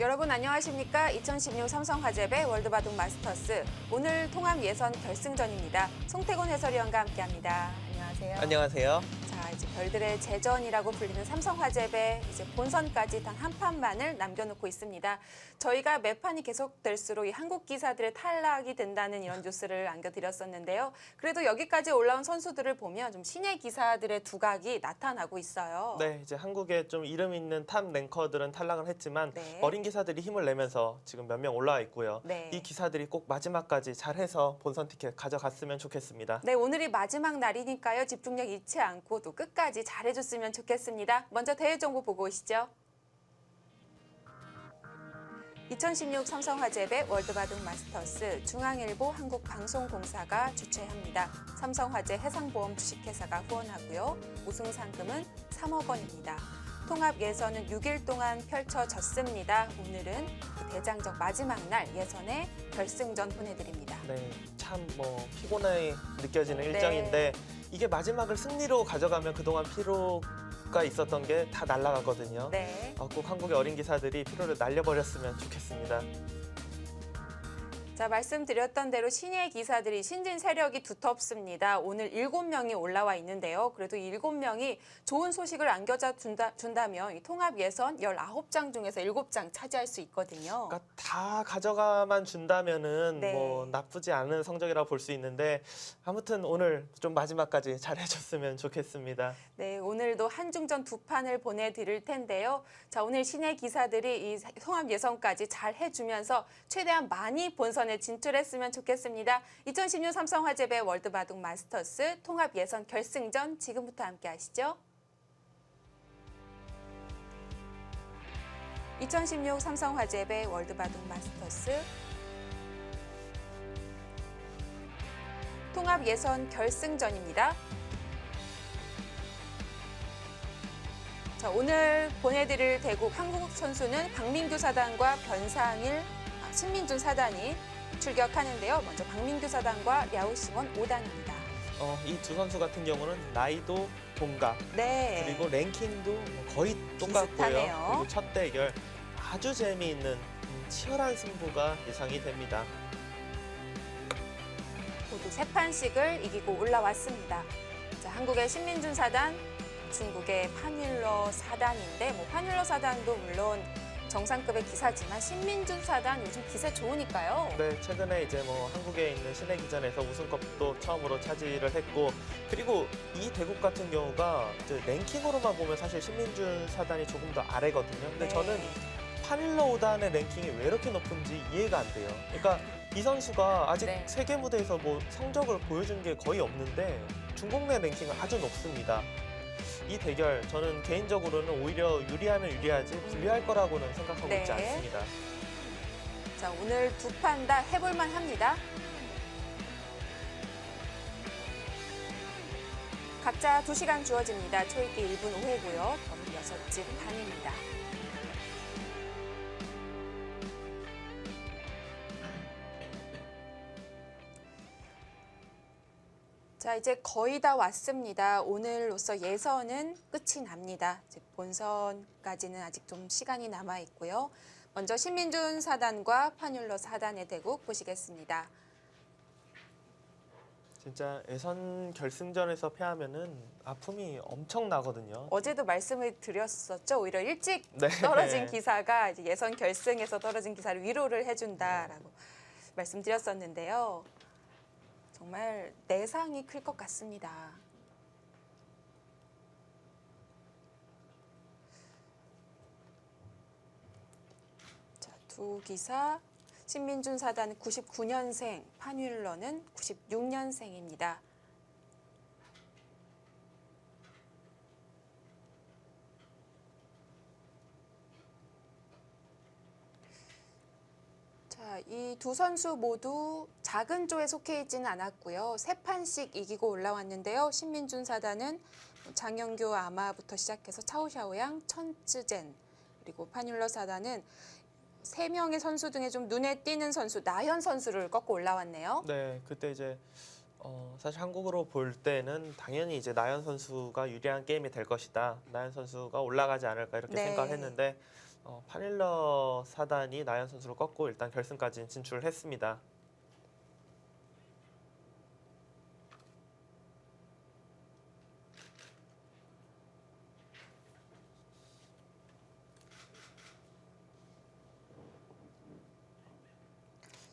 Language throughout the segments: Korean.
여러분 안녕하십니까? 2016 삼성화재배 월드바둑 마스터스 오늘 통합 예선 결승전입니다. 송태곤 해설위원과 함께합니다. 안녕하세요. 안녕하세요. 자, 이제 별들의 제전이라고 불리는 삼성화재배 이제 본선까지 단 한 판만을 남겨놓고 있습니다. 저희가 매 판이 계속될수록 이 한국 기사들의 탈락이 된다는 이런 뉴스를 안겨드렸었는데요. 그래도 여기까지 올라온 선수들을 보면 좀 신예 기사들의 두각이 나타나고 있어요. 네, 이제 한국에 좀 이름 있는 탑 랭커들은 탈락을 했지만 네. 어린 기사들이 힘을 내면서 지금 몇 명 올라와 있고요. 네. 이 기사들이 꼭 마지막까지 잘해서 본선 티켓 가져갔으면 좋겠습니다. 네, 오늘이 마지막 날이니까요. 집중력 잃지 않고 또 끝까지 잘해줬으면 좋겠습니다. 먼저 대회 정보 보고 오시죠. 2016 삼성화재배 월드바둑 마스터스 중앙일보 한국방송공사가 주최합니다. 삼성화재 해상보험 주식회사가 후원하고요. 우승 상금은 3억 원입니다. 통합 예선은 6일 동안 펼쳐졌습니다. 오늘은 그 대장적 마지막 날 예선의 결승전 보내드립니다. 네, 참 피곤해 느껴지는 네. 일정인데 이게 마지막을 승리로 가져가면 그동안 피로가 있었던 게 다 날아가거든요. 네. 꼭 한국의 어린 기사들이 피로를 날려버렸으면 좋겠습니다. 자, 말씀드렸던 대로 신예 기사들이 신진 세력이 두텁습니다. 오늘 7명이 올라와 있는데요. 그래도 이 7명이 좋은 소식을 안겨다 준다면 이 통합 예선 19장 중에서 7장 차지할 수 있거든요. 그러니까 다 가져가만 준다면은 네. 나쁘지 않은 성적이라고 볼 수 있는데 아무튼 오늘 좀 마지막까지 잘 해줬으면 좋겠습니다. 네, 오늘도 한중전 2판을 보내드릴 텐데요. 자, 오늘 신예 기사들이 이 통합 예선까지 잘 해주면서 최대한 많이 본선에 진출했으면 좋겠습니다. 2016 삼성화재배 월드바둑 마스터스 통합 예선 결승전 지금부터 함께 하시죠. 2016 삼성화재배 월드바둑 마스터스 통합 예선 결승전입니다. 자, 오늘 보내드릴 대국 한국 선수는 박민규 사단과 신민준 사단이 출격하는데요. 먼저 박민규 사단과 랴오싱원 5단입니다. 이 두 선수 같은 경우는 나이도 동갑, 네. 그리고 랭킹도 거의 똑같고요. 비슷하네요. 그리고 첫 대결 아주 재미있는 치열한 승부가 예상이 됩니다. 모두 3판씩을 이기고 올라왔습니다. 자, 한국의 신민준 사단, 중국의 판윌러 사단인데 판윌러 사단도 물론 정상급의 기사지만 신민준 사단 요즘 기세 좋으니까요. 네, 최근에 이제 한국에 있는 신예기전에서 우승컵도 처음으로 차지를 했고, 그리고 이 대국 같은 경우가 이제 랭킹으로만 보면 사실 신민준 사단이 조금 더 아래거든요. 근데 네. 저는 파닐러 5단의 랭킹이 왜 이렇게 높은지 이해가 안 돼요. 그러니까 이 선수가 아직 네. 세계 무대에서 성적을 보여준 게 거의 없는데 중국 내 랭킹은 아주 높습니다. 이 대결 저는 개인적으로는 오히려 유리하면 유리하지 불리할 거라고는 생각하고 네. 있지 않습니다. 자, 오늘 2판 다 해볼만 합니다. 각자 2시간 주어집니다. 초읽기 1분 5회고요. 범위 6집 반입니다. 자, 이제 거의 다 왔습니다. 오늘로써 예선은 끝이 납니다. 이제 본선까지는 아직 좀 시간이 남아 있고요. 먼저 신민준 사단과 판율러 사단의 대국 보시겠습니다. 진짜 예선 결승전에서 패하면은 아픔이 엄청 나거든요. 어제도 말씀을 드렸었죠. 오히려 일찍 네. 떨어진 기사가 이제 예선 결승에서 떨어진 기사를 위로를 해준다라고 말씀드렸었는데요. 정말 내상이 클 것 같습니다. 자, 두 기사 신민준 사단은 99년생, 판윌러는 96년생입니다. 자, 이 두 선수 모두 작은 조에 속해 있지는 않았고요. 3판씩 이기고 올라왔는데요. 신민준 사단은 장영교 아마부터 시작해서 차오샤오양, 천쯔젠, 그리고 판율러 사단은 3명의 선수 중에 좀 눈에 띄는 선수, 나현 선수를 꺾고 올라왔네요. 네, 그때 이제 사실 한국으로 볼 때는 당연히 이제 나연 선수가 유리한 게임이 될 것이다. 나연 선수가 올라가지 않을까 이렇게 네. 생각을 했는데 파닐러 사단이 나연 선수를 꺾고 일단 결승까지 진출을 했습니다.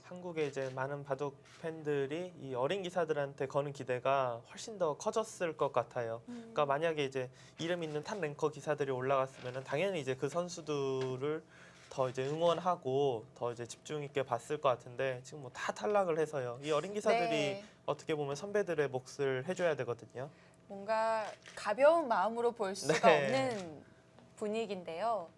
한국의 이제 많은 바둑 팬들이 이 어린 기사들한테 거는 기대가 훨씬 더 커졌을 것 같아요. 그러니까 만약에 이제 이름 있는 탑 랭커 기사들이 올라갔으면은 당연히 이제 그 선수들을 더 이제 응원하고 더 이제 집중 있게 봤을 것 같은데 지금 뭐 다 탈락을 해서요. 이 어린 기사들이 네. 어떻게 보면 선배들의 몫을 해줘야 되거든요. 뭔가 가벼운 마음으로 볼 수가 네. 없는 분위기인데요.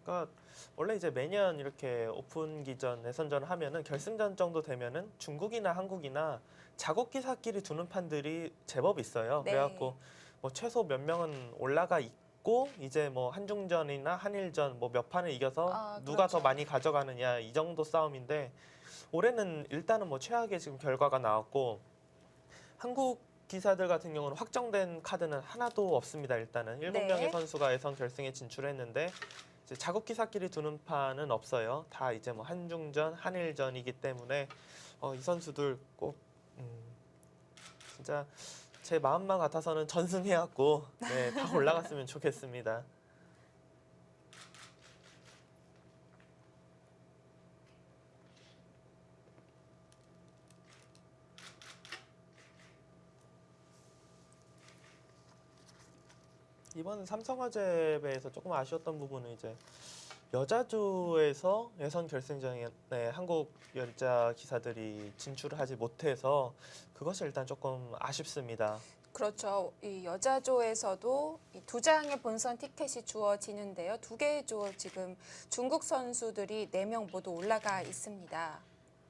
그러니까 원래 이제 매년 이렇게 오픈기전 예선전을 하면은 결승전 정도 되면은 중국이나 한국이나 작업 기사끼리 두는 판들이 제법 있어요. 네. 그래갖고 뭐 최소 몇 명은 올라가 있고 이제 뭐 한중전이나 한일전 뭐 몇 판을 이겨서 누가 더 그렇죠. 많이 가져가느냐 이 정도 싸움인데 올해는 일단은 뭐 최악의 지금 결과가 나왔고 한국 기사들 같은 경우는 확정된 카드는 하나도 없습니다. 일단은 7명의 네. 선수가 예선 결승에 진출했는데 이제 작업 기사끼리 두는 판은 없어요. 다 이제 뭐 한중전, 한일전이기 때문에 이 선수들 꼭 진짜 제 마음만 같아서는 전승해갖고 네, 다 올라갔으면 좋겠습니다. 이번 삼성화재배에서 조금 아쉬웠던 부분은 이제 여자조에서 예선 결승전에 한국 여자 기사들이 진출을 하지 못해서 그것이 일단 조금 아쉽습니다. 그렇죠. 이 여자조에서도 이 2장의 본선 티켓이 주어지는데요. 2개의 조 지금 중국 선수들이 4명 모두 올라가 있습니다.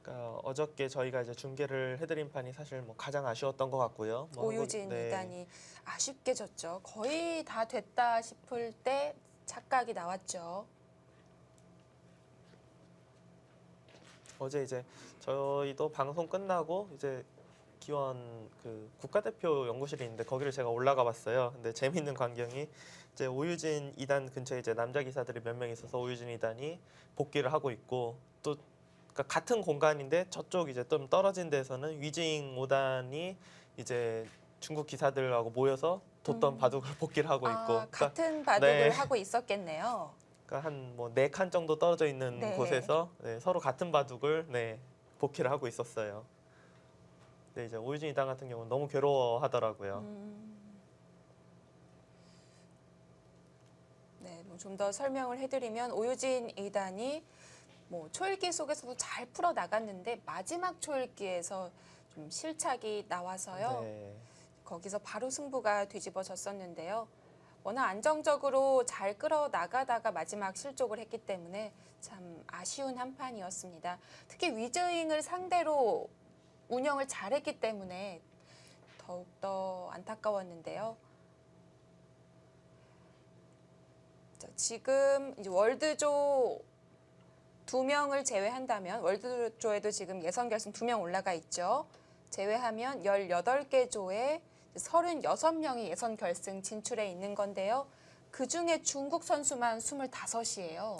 그러니까 어저께 저희가 이제 중계를 해드린 판이 사실 뭐 가장 아쉬웠던 것 같고요. 뭐 오유진 네. 2단이 아쉽게 졌죠. 거의 다 됐다 싶을 때 착각이 나왔죠. 어제 이제 저희도 방송 끝나고 이제 기원 그 국가대표 연구실이 있는데 거기를 제가 올라가 봤어요. 근데 재밌는 광경이 이제 오유진 2단 근처에 이제 남자 기사들이 몇 명 있어서 오유진 2단이 복귀를 하고 있고 또 그러니까 같은 공간인데 저쪽 이제 좀 떨어진 데서는 위징 5단이 이제 중국 기사들하고 모여서 뒀던 바둑을 복귀를 하고 있고 그러니까 같은 바둑을 네. 하고 있었겠네요. 그러니까 한 뭐 4칸 정도 떨어져 있는 네. 곳에서 네, 서로 같은 바둑을 복귀를 하고 있었어요. 근데 이제 오유진 2단 같은 경우는 너무 괴로워하더라고요. 네, 뭐 좀 더 설명을 해드리면 오유진 2단이 뭐 초읽기 속에서도 잘 풀어 나갔는데 마지막 초읽기에서 좀 실착이 나와서요. 네. 거기서 바로 승부가 뒤집어졌었는데요. 워낙 안정적으로 잘 끌어 나가다가 마지막 실족을 했기 때문에 참 아쉬운 한 판이었습니다. 특히 위즈잉을 상대로 운영을 잘했기 때문에 더욱더 안타까웠는데요. 자, 지금 이제 월드조 2명을 제외한다면 월드조에도 지금 예선 결승 2명 올라가 있죠. 제외하면 18개 조에 36명이 예선 결승 진출해 있는 건데요. 그중에 중국 선수만 25이에요.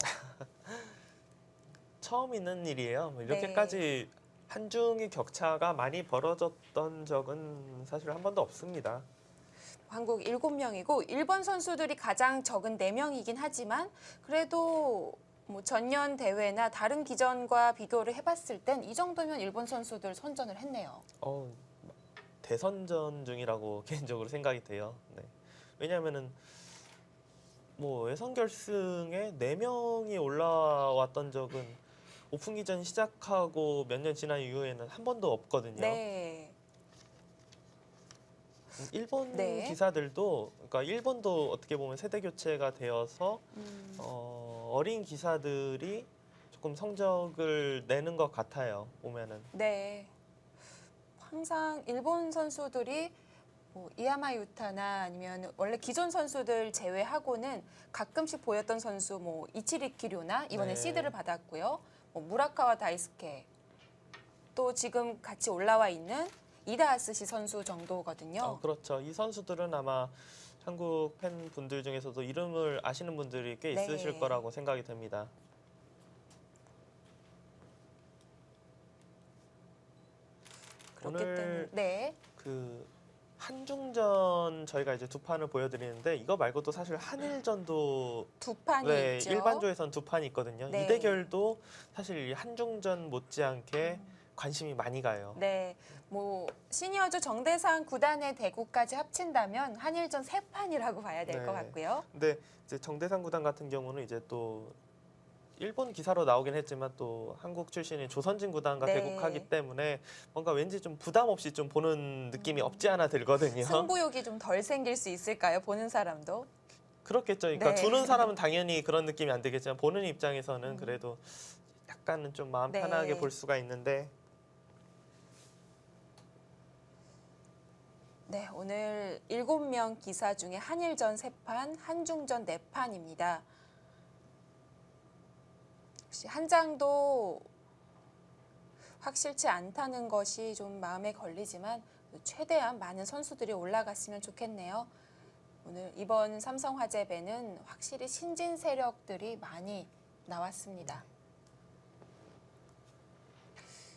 처음 있는 일이에요. 뭐 이렇게까지 한중의 격차가 많이 벌어졌던 적은 사실 한 번도 없습니다. 한국 7명이고 일본 선수들이 가장 적은 4명이긴 하지만 그래도 뭐 전년 대회나 다른 기전과 비교를 해봤을 땐 이 정도면 일본 선수들 선전을 했네요. 대선전 중이라고 개인적으로 생각이 돼요. 네. 왜냐하면은 뭐 예선 결승에 4명이 올라왔던 적은 오픈 기전 시작하고 몇 년 지난 이후에는 한 번도 없거든요. 네. 일본 네. 기사들도 그러니까 일본도 어떻게 보면 세대 교체가 되어서 어린 기사들이 조금 성적을 내는 것 같아요. 보면은. 네. 항상 일본 선수들이 뭐 이야마 유타나 아니면 원래 기존 선수들 제외하고는 가끔씩 보였던 선수 뭐 이치리 키류나 이번에 네. 시드를 받았고요. 뭐 무라카와 다이스케 또 지금 같이 올라와 있는 이다하스시 선수 정도거든요. 그렇죠. 이 선수들은 아마 한국 팬분들 중에서도 이름을 아시는 분들이 꽤 네. 있으실 거라고 생각이 듭니다. 그렇기 오늘 때문에 네. 그 한중전 저희가 이제 두 판을 보여드리는데 이거 말고도 사실 한일전도 두 판이 네, 있죠. 일반조에선 두 판이 있거든요. 네. 이 대결도 사실 이 한중전 못지않게 관심이 많이 가요. 네, 뭐 시니어조 정대상 구단의 대구까지 합친다면 한일전 세 판이라고 봐야 될 것 네. 같고요. 근데 이제 정대상 구단 같은 경우는 이제 또 일본 기사로 나오긴 했지만 또 한국 출신인 조선진 구단과 네. 대국하기 때문에 뭔가 왠지 좀 부담 없이 좀 보는 느낌이 없지 않아 들거든요. 승부욕이 좀 덜 생길 수 있을까요? 보는 사람도. 그렇겠죠. 그러니까 네. 두는 사람은 당연히 그런 느낌이 안 들겠지만 보는 입장에서는 그래도 약간은 좀 마음 네. 편하게 볼 수가 있는데 네, 오늘 7명 기사 중에 한일전 3판, 한중전 4판입니다. 역시 한 장도 확실치 않다는 것이 좀 마음에 걸리지만 최대한 많은 선수들이 올라갔으면 좋겠네요. 오늘 이번 삼성화재배는 확실히 신진 세력들이 많이 나왔습니다.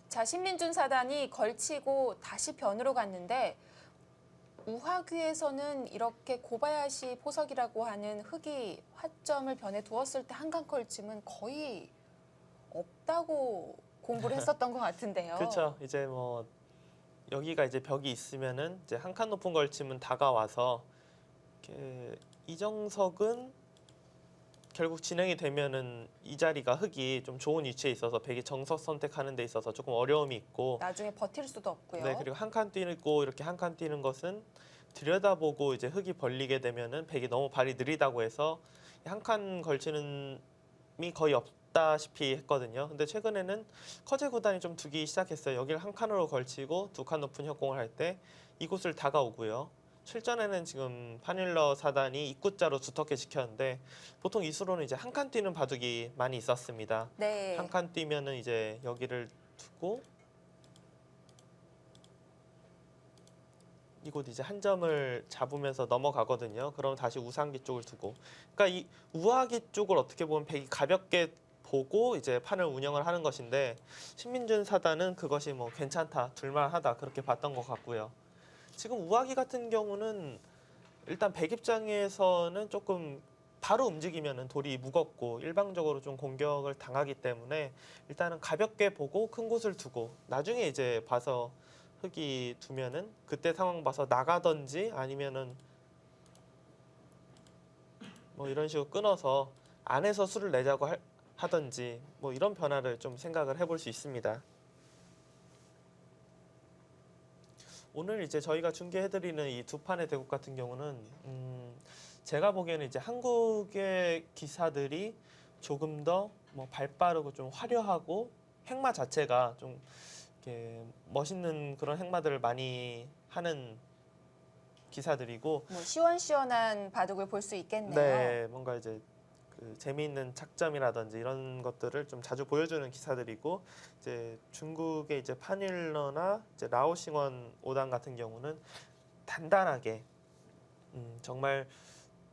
자, 신민준 사단이 걸치고 다시 변으로 갔는데 우하귀에서는 이렇게 고바야시 포석이라고 하는 흙이 화점을 변에 두었을 때 한칸 걸침은 거의 없다고 공부를 했었던 것 같은데요. 그렇죠. 이제 뭐 여기가 이제 벽이 있으면은 이제 한 칸 높은 걸치면 다가와서 이렇게 이정석은 결국 진행이 되면은 이 자리가 흙이 좀 좋은 위치에 있어서 백이 정석 선택하는 데 있어서 조금 어려움이 있고 나중에 버틸 수도 없고요. 네, 그리고 한 칸 뛰고 이렇게 한 칸 뛰는 것은 들여다보고 이제 흙이 벌리게 되면은 백이 너무 발이 느리다고 해서 한 칸 걸치는 이 거의 없다시피 했거든요. 근데 최근에는 커제 구단이 좀 두기 시작했어요. 여기를 한 칸으로 걸치고 두 칸 높은 협공을 할 때 이곳을 다가오고요. 실전에는 지금 파닐러 사단이 입구자로 두텁게 지켰는데 보통 이수로는 이제 한 칸 뛰는 바둑이 많이 있었습니다. 네. 한 칸 뛰면은 이제 여기를 두고 이곳 이제 한 점을 잡으면서 넘어가거든요. 그럼 다시 우상기 쪽을 두고, 그러니까 이 우하기 쪽을 어떻게 보면 백이 가볍게 보고 이제 판을 운영을 하는 것인데 신민준 사단은 그것이 뭐 괜찮다, 둘만하다 그렇게 봤던 것 같고요. 지금 우하기 같은 경우는 일단 백 입장에서는 조금 바로 움직이면은 돌이 무겁고 일방적으로 좀 공격을 당하기 때문에 일단은 가볍게 보고 큰 곳을 두고 나중에 이제 봐서 흙이 두면은 그때 상황 봐서 나가든지 아니면은 뭐 이런 식으로 끊어서 안에서 수를 내자고 하든지 뭐 이런 변화를 좀 생각을 해볼 수 있습니다. 오늘 이제 저희가 중계해드리는 이 두 판의 대국 같은 경우는 제가 보기에는 이제 한국의 기사들이 조금 더 뭐 발빠르고 좀 화려하고 행마 자체가 좀 이렇게 멋있는 그런 행마들을 많이 하는 기사들이고 뭐 시원시원한 바둑을 볼 수 있겠네요. 네, 뭔가 이제 그 재미있는 착점이라든지 이런 것들을 좀 자주 보여주는 기사들이고 이제 중국의 이제 파닐러나 이제 라오싱원 5단 같은 경우는 단단하게 정말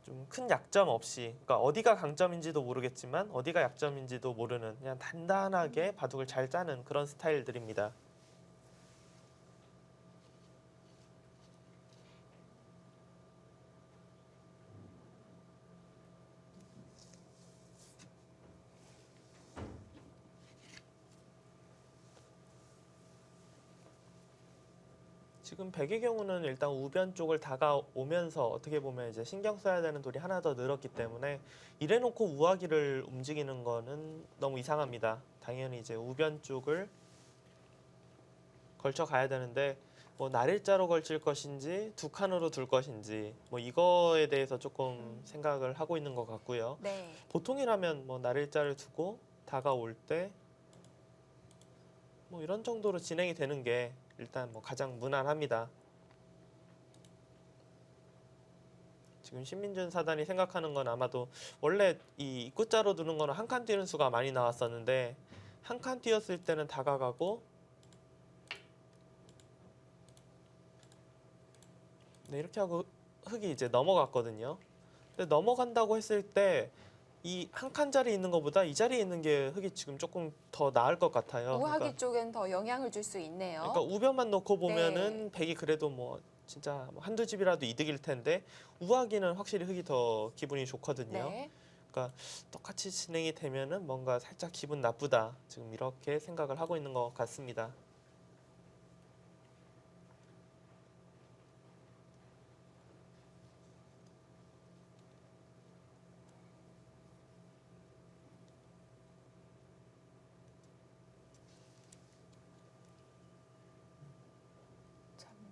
좀 큰 약점 없이 그러니까 어디가 강점인지도 모르겠지만 어디가 약점인지도 모르는 그냥 단단하게 바둑을 잘 짜는 그런 스타일들입니다. 지금 백의 경우는 일단 우변 쪽을 다가오면서 어떻게 보면 이제 신경 써야 되는 돌이 하나 더 늘었기 때문에 이래놓고 우하기를 움직이는 거는 너무 이상합니다. 당연히 이제 우변 쪽을 걸쳐 가야 되는데 뭐 날일자로 걸칠 것인지 두 칸으로 둘 것인지 뭐 이거에 대해서 조금 생각을 하고 있는 것 같고요. 네. 보통이라면 뭐 날일자를 두고 다가올 때 뭐 이런 정도로 진행이 되는 게 일단 뭐 가장 무난합니다. 지금 신민준 사단이 생각하는 건 아마도 원래 이 입구자로 두는 거는 한 칸 뛰는 수가 많이 나왔었는데 한 칸 뛰었을 때는 다가가고 네, 이렇게 하고 흙이 이제 넘어갔거든요. 근데 넘어간다고 했을 때 이 한 칸 자리에 있는 것보다 이 자리에 있는 게 흙이 지금 조금 더 나을 것 같아요. 우하기 쪽엔 더 영향을 줄 수 있네요. 그러니까 우변만 놓고 보면은 네. 백이 그래도 뭐 진짜 뭐 한두 집이라도 이득일 텐데 우하기는 확실히 흙이 더 기분이 좋거든요. 네. 그러니까 똑같이 진행이 되면은 뭔가 살짝 기분 나쁘다. 지금 이렇게 생각을 하고 있는 것 같습니다.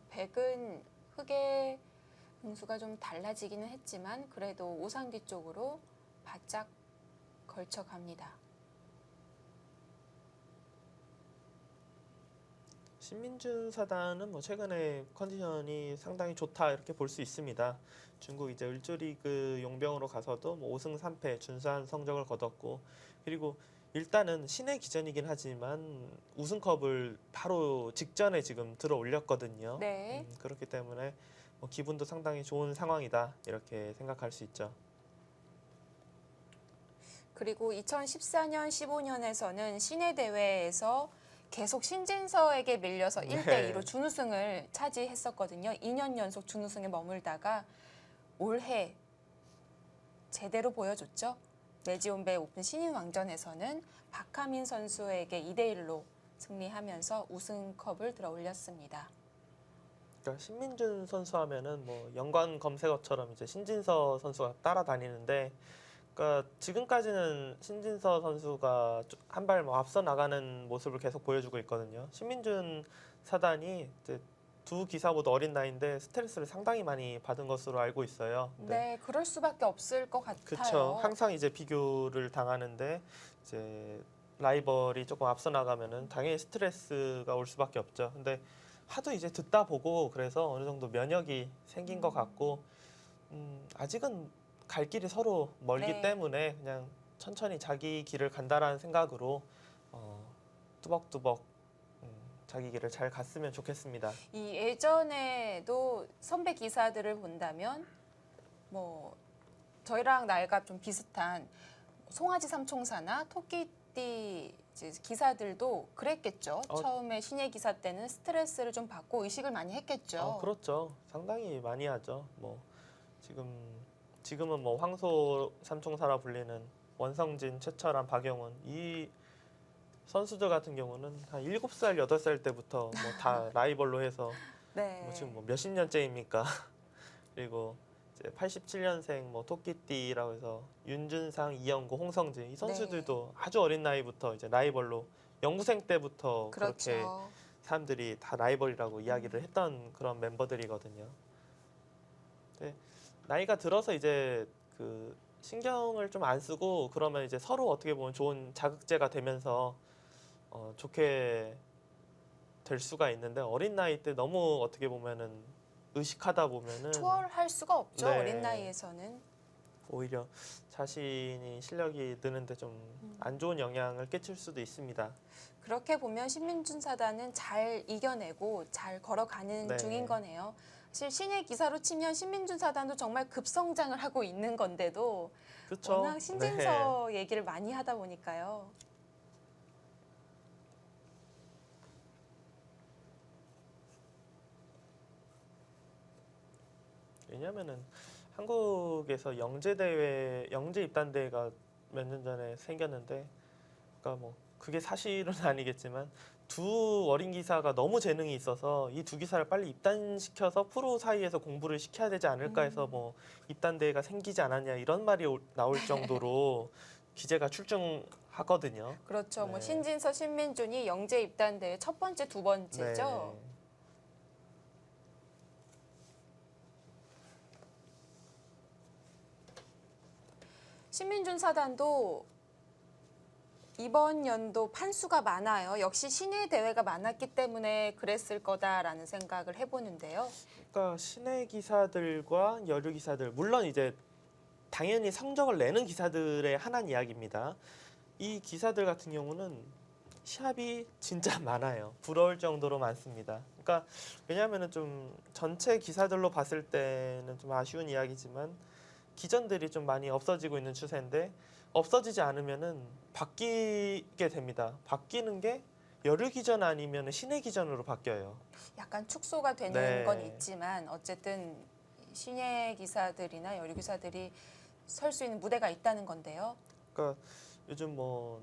백은 흙의 등수가 좀 달라지기는 했지만 그래도 우상기 쪽으로 바짝 걸쳐 갑니다. 신민준 사단은 뭐 최근에 컨디션이 상당히 좋다 이렇게 볼 수 있습니다. 중국 이제 을조리그 용병으로 가서도 뭐 5승 3패 준수한 성적을 거뒀고 그리고 일단은 신의 기전이긴 하지만 우승컵을 바로 직전에 지금 들어 올렸거든요. 네. 그렇기 때문에 뭐 기분도 상당히 좋은 상황이다 이렇게 생각할 수 있죠. 그리고 2014년, 15년에서는 시내 대회에서 계속 신진서에게 밀려서 네. 1대2로 준우승을 차지했었거든요. 2년 연속 준우승에 머물다가 올해 제대로 보여줬죠. 매지온베이 오픈 신인왕전에서는 박하민 선수에게 2대1로 승리하면서 우승컵을 들어 올렸습니다. 그러니까 신민준 선수 하면은 뭐 연관 검색어처럼 이제 신진서 선수가 따라다니는데, 그러니까 지금까지는 신진서 선수가 한 발 뭐 앞서 나가는 모습을 계속 보여주고 있거든요. 신민준 사단이 이제 두 기사보다 어린 나이인데 스트레스를 상당히 많이 받은 것으로 알고 있어요. 네, 그럴 수밖에 없을 것 같아요. 그렇죠. 항상 이제 비교를 당하는데 이제 라이벌이 조금 앞서 나가면은 당연히 스트레스가 올 수밖에 없죠. 근데 하도 이제 듣다 보고 그래서 어느 정도 면역이 생긴 것 같고 아직은 갈 길이 서로 멀기 네. 때문에 그냥 천천히 자기 길을 간다라는 생각으로 뚜벅뚜벅 자기 길을 잘 갔으면 좋겠습니다. 이 예전에도 선배 기사들을 본다면 뭐 저희랑 나이가 좀 비슷한 송아지 삼총사나 토끼띠 이제 기사들도 그랬겠죠. 처음에 신예 기사 때는 스트레스를 좀 받고 의식을 많이 했겠죠. 그렇죠. 상당히 많이 하죠. 뭐 지금은 뭐 황소 삼총사라 불리는 원성진, 최철한, 박영훈 이 선수들 같은 경우는 한 7살, 8살 때부터 뭐 다 라이벌로 해서 네. 뭐 지금 뭐 몇십 년째입니까? 그리고 이제 87년생 뭐 토끼띠라고 해서 윤준상, 이영구, 홍성진 이 선수들도 아주 어린 나이부터 이제 라이벌로 연구생 때부터 그렇게 그렇죠. 사람들이 다 라이벌이라고 이야기를 했던 그런 멤버들이거든요. 근데 나이가 들어서 이제 그 신경을 좀 안 쓰고 그러면 이제 서로 어떻게 보면 좋은 자극제가 되면서 좋게 될 수가 있는데 어린 나이 때 너무 어떻게 보면은 의식하다 보면은 초월할 수가 없죠. 네. 어린 나이에서는. 오히려 자신이 실력이 느는데 좀 안 좋은 영향을 끼칠 수도 있습니다. 그렇게 보면 신민준 사단은 잘 이겨내고 잘 걸어가는 네. 중인 거네요. 사실 신예 기사로 치면 신민준 사단도 정말 급성장을 하고 있는 건데도 그렇죠. 워낙 신진서 얘기를 많이 하다 보니까요. 왜냐면은 한국에서 영재 입단 대회가 몇 년 전에 생겼는데, 그러니까 뭐 그게 사실은 아니겠지만 두 어린 기사가 너무 재능이 있어서 이 두 기사를 빨리 입단시켜서 프로 사이에서 공부를 시켜야 되지 않을까 해서 뭐 입단 대회가 생기지 않았냐 이런 말이 나올 정도로 기재가 출중하거든요. 그렇죠. 뭐 네. 신진서, 신민준이 영재 입단 대회 첫 번째, 두 번째죠. 네. 신민준 사단도 이번 연도 판수가 많아요. 역시 신예 대회가 많았기 때문에 그랬을 거다라는 생각을 해보는데요. 그러니까 시내 기사들과 여류 기사들 물론 이제 당연히 성적을 내는 기사들의 하나는 이야기입니다. 이 기사들 같은 경우는 시합이 진짜 많아요. 부러울 정도로 많습니다. 그러니까 왜냐하면은 좀 전체 기사들로 봤을 때는 좀 아쉬운 이야기지만 기전들이 좀 많이 없어지고 있는 추세인데 없어지지 않으면은 바뀌게 됩니다. 바뀌는 게 여류 기전 아니면 신의 기전으로 바뀌어요. 약간 축소가 되는 네. 건 있지만 어쨌든 신예 기사들이나 여류 기사들이 설 수 있는 무대가 있다는 건데요. 그러니까 요즘 뭐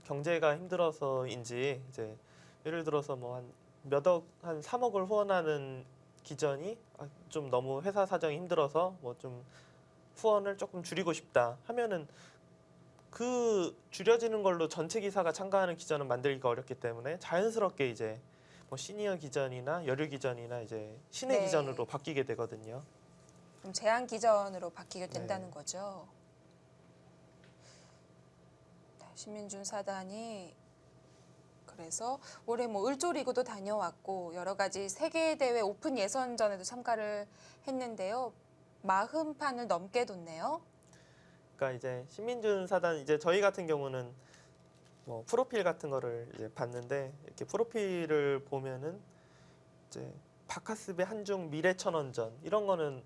경제가 힘들어서인지 이제 예를 들어서 뭐 한 몇 억, 한 3억을 후원하는 기전이 좀 너무 회사 사정이 힘들어서 뭐 좀 후원을 조금 줄이고 싶다 하면은 그 줄여지는 걸로 전체 기사가 참가하는 기전은 만들기가 어렵기 때문에 자연스럽게 이제 뭐 시니어 기전이나 여류 기전이나 이제 신의 네. 기전으로 바뀌게 되거든요. 좀 제한 기전으로 바뀌게 된다는 네. 거죠. 네, 신민준 사단이 그래서 올해 뭐 을조리그도 다녀왔고 여러 가지 세계 대회 오픈 예선전에도 참가를 했는데요. 40판을 넘게 뒀네요. 그러니까 이제 신민준 사단 이제 저희 같은 경우는 뭐 프로필 같은 거를 이제 봤는데 이렇게 프로필을 보면은 이제 바카스배 한중 미래천원전 이런 거는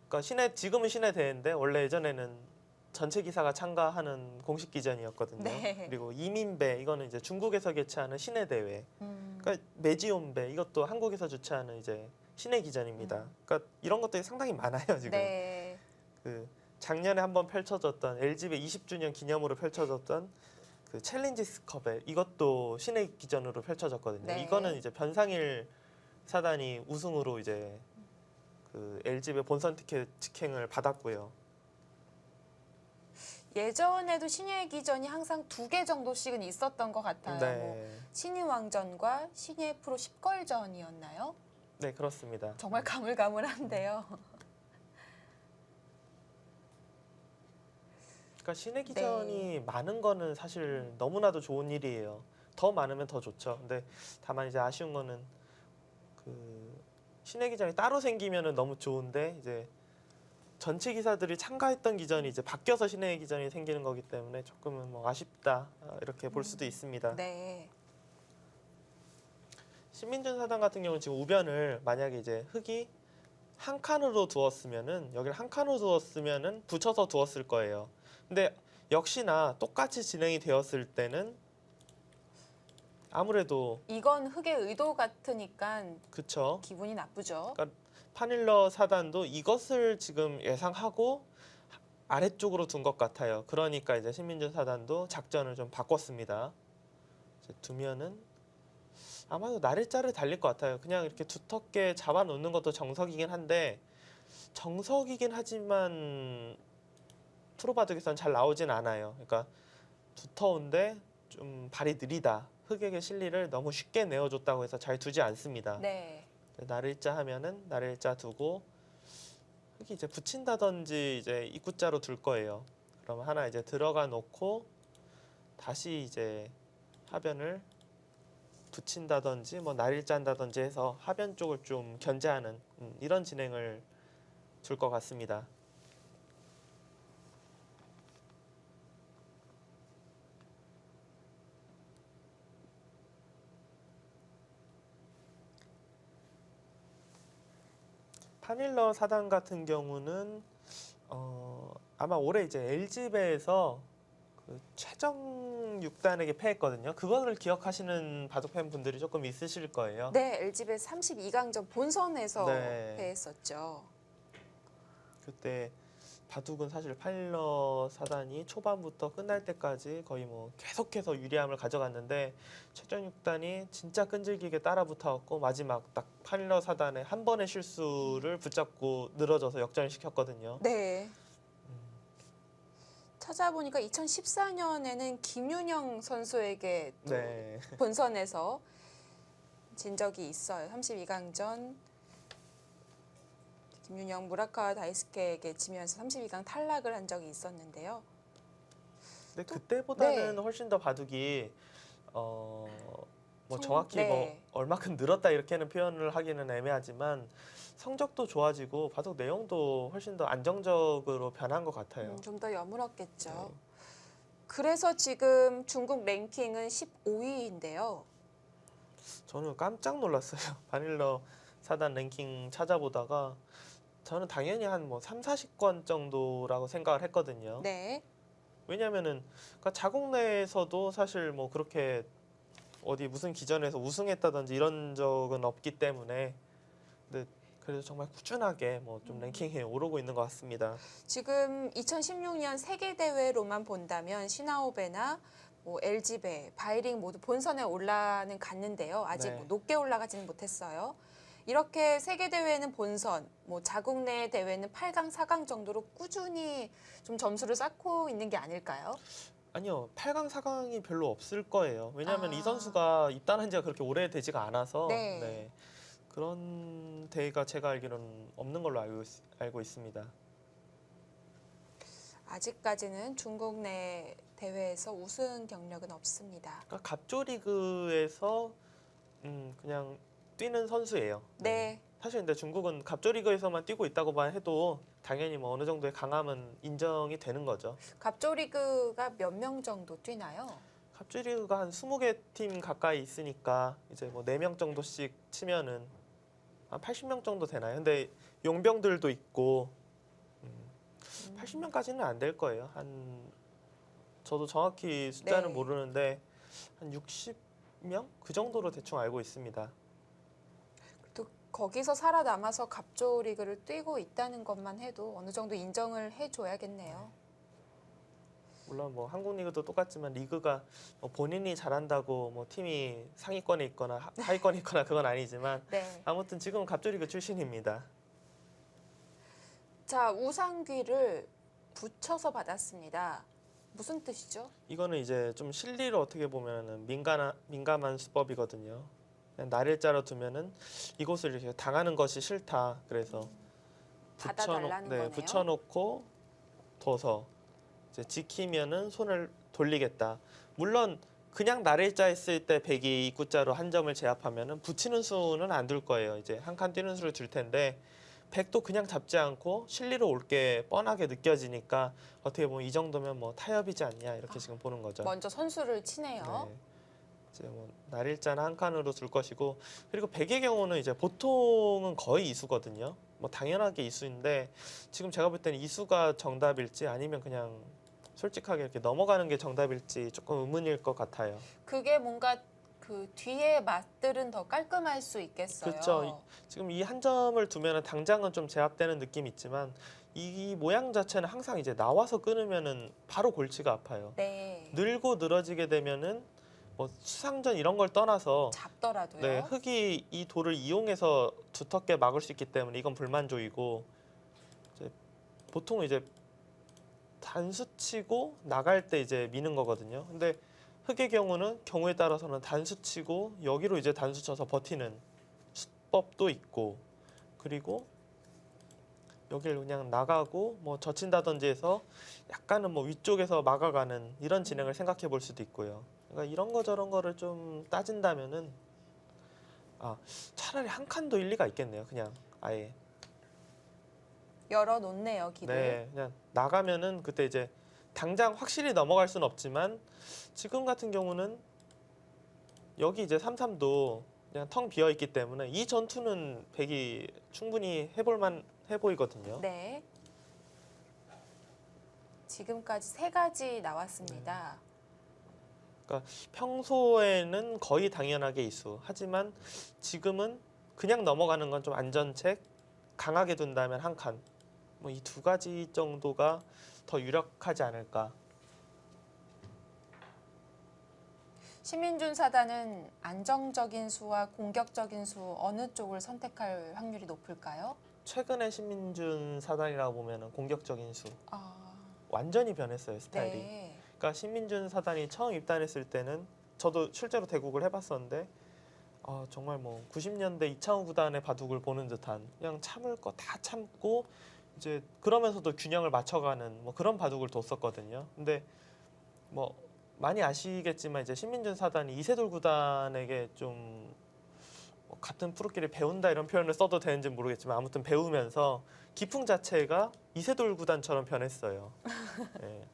그러니까 지금은 신의 대회인데 원래 예전에는 전체 기사가 참가하는 공식 기전이었거든요. 네. 그리고 이민배 이거는 이제 중국에서 개최하는 신의 대회. 음, 그러니까 메지온배 이것도 한국에서 주최하는 이제 신의 기전입니다. 그러니까 이런 것들이 상당히 많아요 지금. 네. 그 작년에 한번 펼쳐졌던 LG배 20주년 기념으로 펼쳐졌던 그 챌린지스컵에 이것도 신의 기전으로 펼쳐졌거든요. 네. 이거는 이제 변상일 사단이 우승으로 이제 그 LG배 본선 티켓 직행을 받았고요. 예전에도 신예 기전이 항상 2개 정도씩은 있었던 것 같아요. 뭐 네, 신인왕전과 신예 프로 10걸전이었나요? 네 그렇습니다. 정말 가물가물한데요. 그러니까 신의 기전이 많은 거는 사실 너무나도 좋은 일이에요. 더 많으면 더 좋죠. 근데 다만 이제 아쉬운 거는 그 신의 기전이 따로 생기면은 너무 좋은데 이제 전체 기사들이 참가했던 기전이 이제 바뀌어서 신의 기전이 생기는 거기 때문에 조금은 뭐 아쉽다 이렇게 볼 수도 있습니다. 네. 신민준 사단 같은 경우는 지금 우변을 만약에 이제 흙이 한 칸으로 두었으면은 여기를 한 칸으로 두었으면은 붙여서 두었을 거예요. 근데 역시나 똑같이 진행이 되었을 때는 아무래도 이건 흙의 의도 같으니까 그쵸. 기분이 나쁘죠. 파닐러 사단도 이것을 지금 예상하고 아래쪽으로 둔 것 같아요. 그러니까 이제 신민준 사단도 작전을 좀 바꿨습니다. 이제 두면은 아마도 날일자를 달릴 것 같아요. 그냥 이렇게 두텁게 잡아놓는 것도 정석이긴 한데 정석이긴 하지만 프로바둑에서는 잘 나오진 않아요. 그러니까 두터운데 좀 발이 느리다. 흑에게 실리를 너무 쉽게 내어줬다고 해서 잘 두지 않습니다. 네. 날일자 하면은 날일자 두고 흑이 이제 붙인다든지 이제 입구자로 둘 거예요. 그러면 하나 이제 들어가 놓고 다시 이제 하변을 붙인다든지 뭐 날일자한다든지 해서 하변 쪽을 좀 견제하는 이런 진행을 줄 것 같습니다. 파닐러 사단 같은 경우는 아마 올해 이제 LG배에서 그 최정 6단에게 패했거든요. 그거를 기억하시는 바둑 팬분들이 조금 있으실 거예요. 네, LG배 32강전 본선에서 네. 패했었죠. 그때 바둑은 사실 파닐러 사단이 초반부터 끝날 때까지 거의 뭐 계속해서 유리함을 가져갔는데 최종 6단이 진짜 끈질기게 따라붙어갖고 마지막 딱 파닐러 사단의 한 번의 실수를 붙잡고 늘어져서 역전시켰거든요. 네. 찾아보니까 2014년에는 김윤영 선수에게 또 네. 본선에서 진 적이 있어요. 32강전 김윤영 무라카와 다이스케에게 지면서 32강 탈락을 한 적이 있었는데요. 근데 그때보다는 네. 훨씬 더 바둑이 뭐 성- 정확히 네. 뭐 얼마큼 늘었다 이렇게는 표현을 하기는 애매하지만 성적도 좋아지고 바둑 내용도 훨씬 더 안정적으로 변한 것 같아요. 좀 더 여물었겠죠. 네. 그래서 지금 중국 랭킹은 15위인데요. 저는 깜짝 놀랐어요. 바닐러 사단 랭킹 찾아보다가 저는 당연히 한 뭐 3, 40권 정도라고 생각을 했거든요. 네. 왜냐면은 그러니까 자국 내에서도 사실 뭐 그렇게 어디 무슨 기전에서 우승했다든지 이런 적은 없기 때문에 근데 그래도 정말 꾸준하게 뭐 좀 랭킹에 오르고 있는 것 같습니다. 지금 2016년 세계 대회로만 본다면 시나오베나 뭐 LG배, 바이링 모두 본선에 올라는 갔는데요. 아직 네. 뭐 높게 올라가지는 못했어요. 이렇게 세계 대회는 본선, 뭐 자국 내 대회는 8강, 4강 정도로 꾸준히 좀 점수를 쌓고 있는 게 아닐까요? 아니요, 8강, 4강이 별로 없을 거예요. 왜냐하면 이 아. 선수가 입단한 지가 그렇게 오래되지가 않아서 네. 네. 그런 대회가 제가 알기로는 없는 걸로 알고 있습니다. 아직까지는 중국 내 대회에서 우승 경력은 없습니다. 그러니까 갑조 리그에서 그냥 뛰는 선수예요. 네. 사실 근데 중국은 갑조 리그에서만 뛰고 있다고만 해도 당연히 뭐 어느 정도의 강함은 인정이 되는 거죠. 갑조 리그가 몇 명 정도 뛰나요? 갑조 리그가 한 20개 팀 가까이 있으니까 이제 뭐 4명 정도씩 치면은 한 80명 정도 되나요? 근데 용병들도 있고 80명까지는 안 될 거예요. 한 저도 정확히 숫자는 네. 모르는데 한 60명 그 정도로 대충 알고 있습니다. 또 거기서 살아남아서 갑조 리그를 뛰고 있다는 것만 해도 어느 정도 인정을 해줘야겠네요. 물론 뭐 한국 리그도 똑같지만 리그가 뭐 본인이 잘한다고 뭐 팀이 상위권에 있거나 하위권에 있거나 그건 아니지만 네. 아무튼 지금은 갑조 리그 출신입니다. 자, 우상귀를 붙여서 받았습니다. 무슨 뜻이죠? 이거는 이제 좀 실리로 어떻게 보면은 민감한 수법이거든요. 그냥 날일자로 두면은 이곳을 이렇게 당하는 것이 싫다. 그래서 받아달라는 거네요. 붙여놓고 둬서 이제 지키면은 손을 돌리겠다. 물론 그냥 날일자 했을 때 100이 입구자로 한 점을 제압하면은 붙이는 수는 안 둘 거예요. 이제 한 칸 뛰는 수를 줄 텐데 100도 그냥 잡지 않고 실리로 올 게 뻔하게 느껴지니까 어떻게 보면 이 정도면 뭐 타협이지 않냐 이렇게 지금 보는 거죠. 먼저 선수를 치네요. 네. 이제 뭐 날일자는 한 칸으로 둘 것이고 그리고 100의 경우는 이제 보통은 거의 이수거든요. 뭐 당연하게 이수인데 지금 제가 볼 때는 이수가 정답일지 아니면 그냥 솔직하게 이렇게 넘어가는 게 정답일지 조금 의문일 것 같아요. 그게 뭔가 그 뒤에 맛들은 더 깔끔할 수 있겠어요. 그렇죠. 지금 이 한 점을 두면은 당장은 좀 제압되는 느낌이 있지만 이 모양 자체는 항상 이제 나와서 끊으면은 바로 골치가 아파요. 네. 늘고 늘어지게 되면은 뭐 수상전 이런 걸 떠나서 잡더라도요. 네, 흙이 이 돌을 이용해서 두텁게 막을 수 있기 때문에 이건 불만족이고 이제 보통 이제 단수 치고 나갈 때 이제 미는 거거든요. 근데 흙의 경우에 따라서는 단수 치고 여기로 이제 단수 쳐서 버티는 수법도 있고 그리고 여기를 그냥 나가고 뭐 젖힌다든지 해서 약간은 뭐 위쪽에서 막아가는 이런 진행을 생각해 볼 수도 있고요. 그러니까 이런 거 저런 거를 좀 따진다면은 차라리 한 칸도 일리가 있겠네요. 그냥 아예 열어 놓네요, 길을. 네, 그냥 나가면은 그때 이제 당장 확실히 넘어갈 수는 없지만 지금 같은 경우는 여기 이제 33도 그냥 텅 비어 있기 때문에 이 전투는 100이 충분히 해볼만 해 보이거든요. 네. 지금까지 3가지 나왔습니다. 평소에는 거의 당연하게 이수. 하지만 지금은 그냥 넘어가는 건 좀 안전책, 강하게 둔다면 한 칸. 뭐 이 2가지 정도가 더 유력하지 않을까. 신민준 사단은 안정적인 수와 공격적인 수 어느 쪽을 선택할 확률이 높을까요? 최근에 신민준 사단이라고 보면은 공격적인 수. 아, 완전히 변했어요, 스타일이. 네. 그러니까 신민준 사단이 처음 입단했을 때는 저도 실제로 대국을 해봤었는데 정말 뭐 90년대 이창호 구단의 바둑을 보는 듯한 그냥 참을 거 다 참고 이제 그러면서도 균형을 맞춰가는 뭐 그런 바둑을 뒀었거든요. 근데 뭐 많이 아시겠지만 이제 신민준 사단이 이세돌 구단에게 좀뭐 같은 프로끼리 배운다 이런 표현을 써도 되는지 모르겠지만 아무튼 배우면서 기풍 자체가 이세돌 구단처럼 변했어요. 네.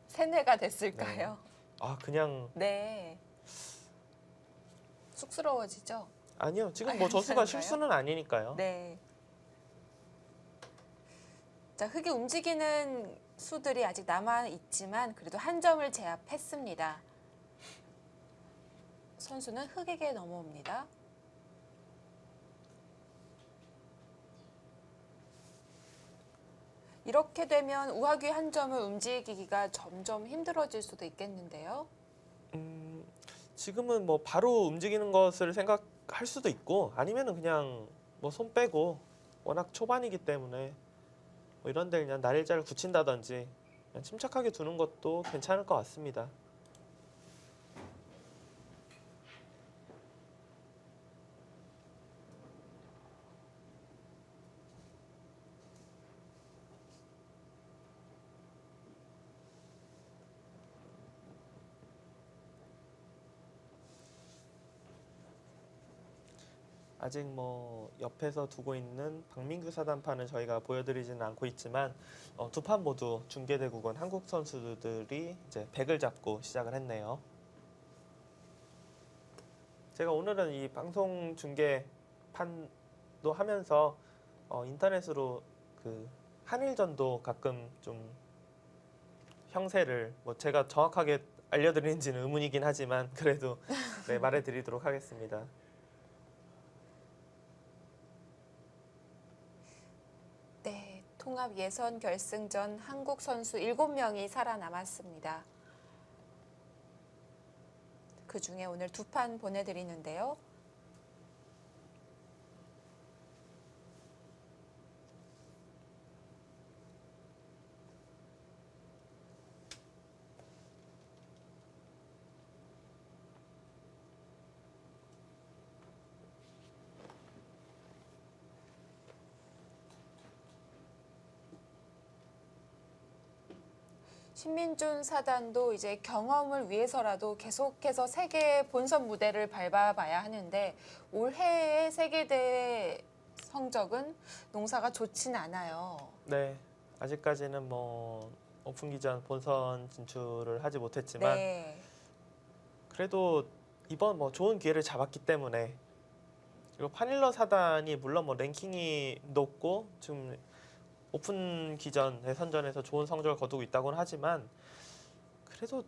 세뇌가 됐을까요? 그냥 네. 쑥스러워지죠? 아니요, 지금 뭐 저수가 그런가요? 실수는 아니니까요. 네. 자, 흙이 움직이는 수들이 아직 남아 있지만 그래도 한 점을 제압했습니다. 선수는 흙에게 넘어옵니다. 이렇게 되면 우하귀 한 점을 움직이기가 점점 힘들어질 수도 있겠는데요. 지금은 뭐 바로 움직이는 것을 생각할 수도 있고 아니면은 그냥 뭐 손 빼고 워낙 초반이기 때문에 뭐 이런 데 그냥 날일자를 굳힌다든지 그냥 침착하게 두는 것도 괜찮을 것 같습니다. 아직 뭐 옆에서 두고 있는 박민규 사단판은 저희가 보여드리지는 않고 있지만 두 판 모두 중계대국은 한국 선수들이 이제 백을 잡고 시작을 했네요. 제가 오늘은 이 방송 중계판도 하면서 인터넷으로 그 한일전도 가끔 좀 형세를 뭐 제가 정확하게 알려드리는지는 의문이긴 하지만 그래도 네, 말해드리도록 하겠습니다. 네, 통합 예선 결승전 한국 선수 7명이 살아남았습니다. 그 중에 오늘 2판 보내드리는데요. 신민준 사단도 이제 경험을 위해서라도 계속해서 세계 본선 무대를 밟아봐야 하는데 올해의 세계대회 성적은 농사가 좋진 않아요. 네, 아직까지는 뭐 오픈기전 본선 진출을 하지 못했지만 네. 그래도 이번 뭐 좋은 기회를 잡았기 때문에 그리고 파닐러 사단이 물론 뭐 랭킹이 높고 지금 오픈 기전 예선전에서 좋은 성적을 거두고 있다고는 하지만 그래도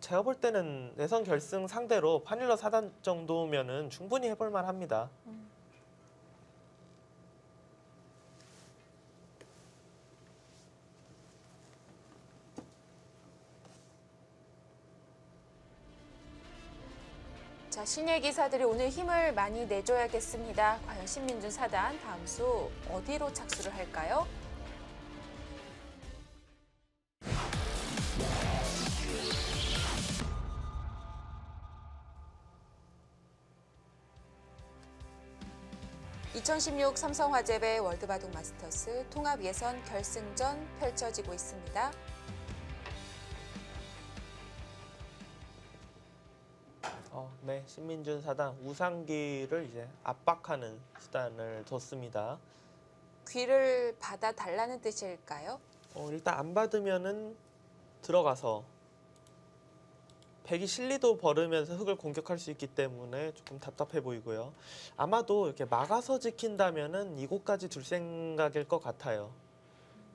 제가 볼 때는 예선 결승 상대로 파닐러 사단 정도면은 충분히 해볼 만합니다. 자, 신예 기사들이 오늘 힘을 많이 내줘야겠습니다. 과연 신민준 사단 다음 수 어디로 착수를 할까요? (2016) 삼성화재배 월드바둑 마스터스 통합 예선 결승전 펼쳐지고 있습니다. 네, 신민준 사단 우상기를 이제 압박하는 수단을 뒀습니다. 귀를 받아 달라는 뜻일까요? 일단 안 받으면은 들어가서 백이 실리도 벌으면서 흙을 공격할 수 있기 때문에 조금 답답해 보이고요. 아마도 이렇게 막아서 지킨다면은 이곳까지 둘 생각일 것 같아요.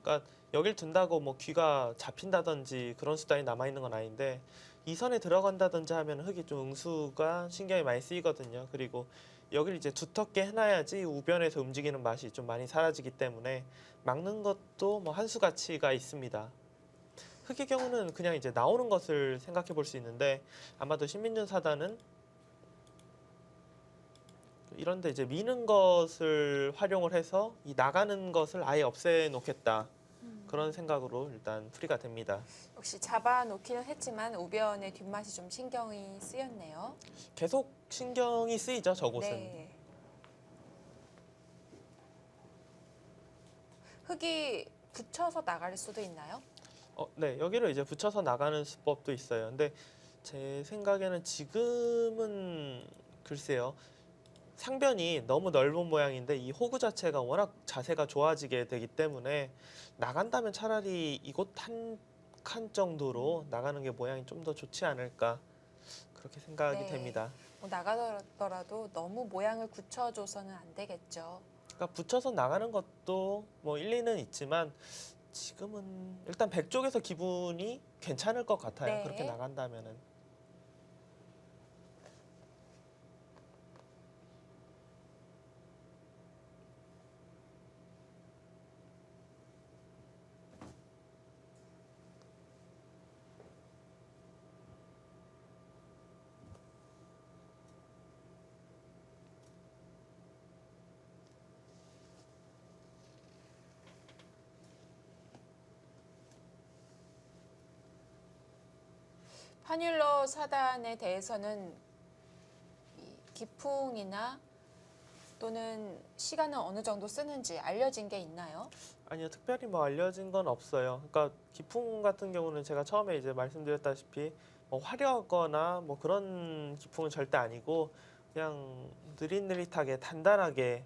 그러니까 여길 둔다고 뭐 귀가 잡힌다든지 그런 수단이 남아 있는 건 아닌데 이 선에 들어간다든지 하면 흙이 좀 응수가 신경이 많이 쓰이거든요. 그리고 여기를 이제 두텁게 해놔야지 우변에서 움직이는 맛이 좀 많이 사라지기 때문에 막는 것도 뭐 한 수 가치가 있습니다. 흙의 경우는 그냥 이제 나오는 것을 생각해 볼 수 있는데 아마도 신민준 사단은 이런데 이제 미는 것을 활용을 해서 이 나가는 것을 아예 없애 놓겠다. 그런 생각으로 일단 풀이가 됩니다. 역시 잡아놓기는 했지만 우변의 뒷맛이 좀 신경이 쓰였네요. 계속 신경이 쓰이죠, 저곳은. 네. 흙이 붙여서 나갈 수도 있나요? 네, 여기를 이제 붙여서 나가는 수법도 있어요. 근데 제 생각에는 지금은 글쎄요. 상변이 너무 넓은 모양인데 이 호구 자체가 워낙 자세가 좋아지게 되기 때문에 나간다면 차라리 이곳 한 칸 정도로 나가는 게 모양이 좀 더 좋지 않을까 그렇게 생각이 네. 됩니다. 뭐 나가더라도 너무 모양을 굳혀줘서는 안 되겠죠. 그러니까 붙여서 나가는 것도 뭐 일리는 있지만 지금은 일단 백 쪽에서 기분이 괜찮을 것 같아요. 네. 그렇게 나간다면은. 파뉰러 사단에 대해서는 이 기풍이나 또는 시간은 어느 정도 쓰는지 알려진 게 있나요? 아니요, 특별히 뭐 알려진 건 없어요. 그러니까 기풍 같은 경우는 제가 처음에 이제 말씀드렸다시피 뭐 화려하거나 뭐 그런 기풍은 절대 아니고 그냥 느릿느릿하게 단단하게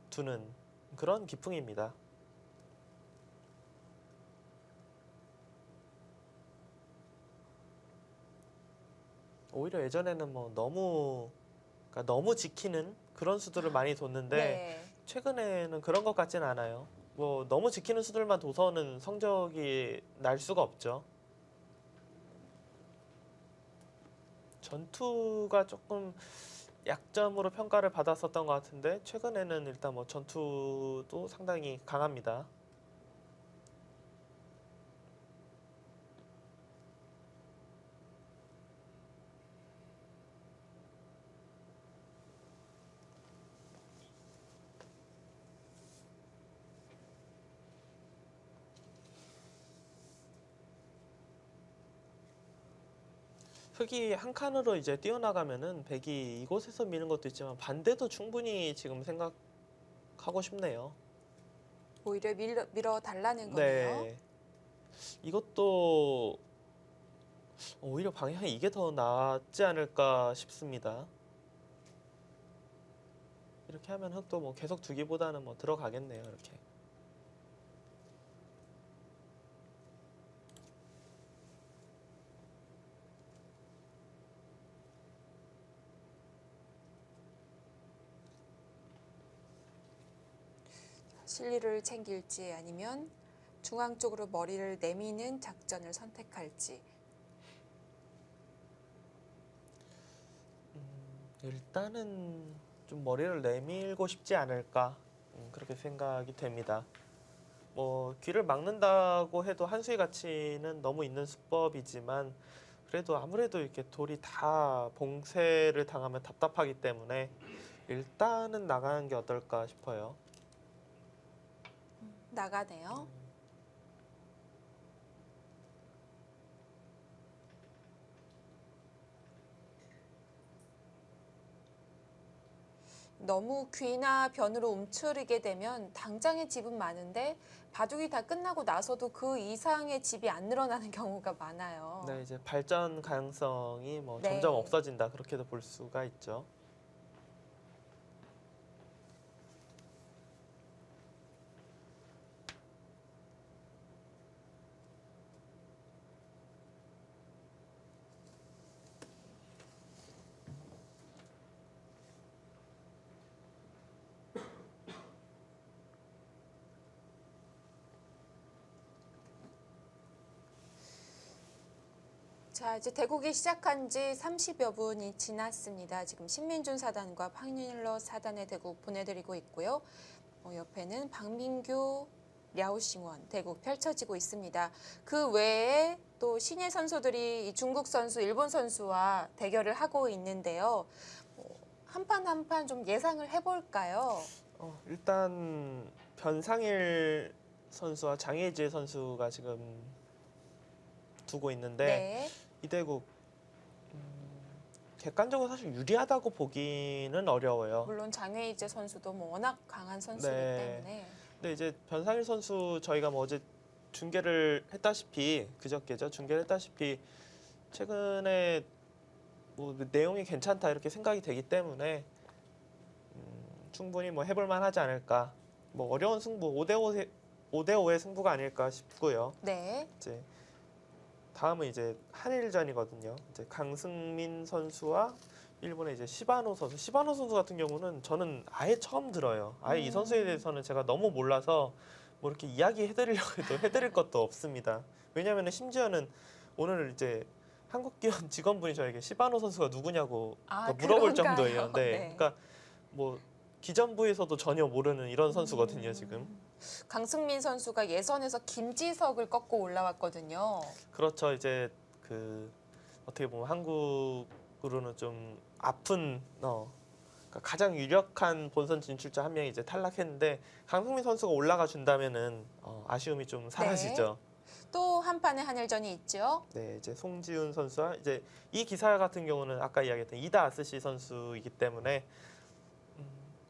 두는 그런 기풍입니다. 오히려 예전에는 뭐 그러니까 너무 지키는 그런 수들을 많이 뒀는데 네. 최근에는 그런 것 같지는 않아요. 뭐 너무 지키는 수들만 둬서는 성적이 날 수가 없죠. 전투가 조금 약점으로 평가를 받았었던 것 같은데 최근에는 일단 뭐 전투도 상당히 강합니다. 흙이 한 칸으로 이제 뛰어나가면은 백이 이곳에서 미는 것도 있지만 반대도 충분히 지금 생각하고 싶네요. 오히려 밀어 달라는 거네요. 네. 이것도 오히려 방향이 이게 더 낫지 않을까 싶습니다. 이렇게 하면 흙도 뭐 계속 두기보다는 뭐 들어가겠네요. 이렇게. 실리를 챙길지 아니면 중앙 쪽으로 머리를 내미는 작전을 선택할지. 일단은 좀 머리를 내밀고 싶지 않을까 그렇게 생각이 됩니다. 뭐 귀를 막는다고 해도 한수의 가치는 너무 있는 수법이지만 그래도 아무래도 이렇게 돌이 다 봉쇄를 당하면 답답하기 때문에 일단은 나가는 게 어떨까 싶어요. 나가네요. 너무 귀나 변으로 움츠리게 되면 당장의 집은 많은데 바둑이 다 끝나고 나서도 그 이상의 집이 안 늘어나는 경우가 많아요. 네, 이제 발전 가능성이 뭐 네. 점점 없어진다 그렇게도 볼 수가 있죠. 자, 이제 대국이 시작한 지 30여 분이 지났습니다. 지금 신민준 사단과 파뉰러 사단의 대국 보내드리고 있고요. 옆에는 박민규, 랴오싱원 대국 펼쳐지고 있습니다. 그 외에 또 신예 선수들이 이 중국 선수, 일본 선수와 대결을 하고 있는데요. 한 판 한 판 좀 예상을 해볼까요? 일단 변상일 선수와 장혜지 선수가 지금 두고 있는데 네. 이대국 객관적으로 사실 유리하다고 보기는 어려워요. 물론 장웨이제 선수도 뭐 워낙 강한 선수이기 네. 때문에. 근데 이제 변상일 선수 저희가 뭐 어제 중계를 했다시피 그저께죠. 중계를 했다시피 최근에 뭐 내용이 괜찮다 이렇게 생각이 되기 때문에 충분히 뭐 해볼 만하지 않을까. 뭐 어려운 승부 5대5의 승부가 아닐까 싶고요. 네. 이제 다음은 이제 한일전이거든요. 이제 강승민 선수와 일본의 이제 시바노 선수. 시바노 선수 같은 경우는 저는 아예 처음 들어요. 아예 이 선수에 대해서는 제가 너무 몰라서 뭐 이렇게 이야기해드리려고 해도 해드릴 것도 없습니다. 왜냐하면 심지어는 오늘 이제 한국 기원 직원분이 저에게 시바노 선수가 누구냐고 물어볼 그런가요? 정도예요. 네. 네. 그러니까 뭐 기존부에서도 전혀 모르는 이런 선수거든요. 지금. 강승민 선수가 예선에서 김지석을 꺾고 올라왔거든요. 그렇죠. 이제 그 어떻게 보면 한국으로는 좀 아픈 그러니까 가장 유력한 본선 진출자 한 명이 이제 탈락했는데 강승민 선수가 올라가 준다면은 아쉬움이 좀 사라지죠. 또 한 판의 한일전이 있죠. 네, 이제 송지훈 선수와 이제 이 기사 같은 경우는 아까 이야기했던 이다 아스시 선수이기 때문에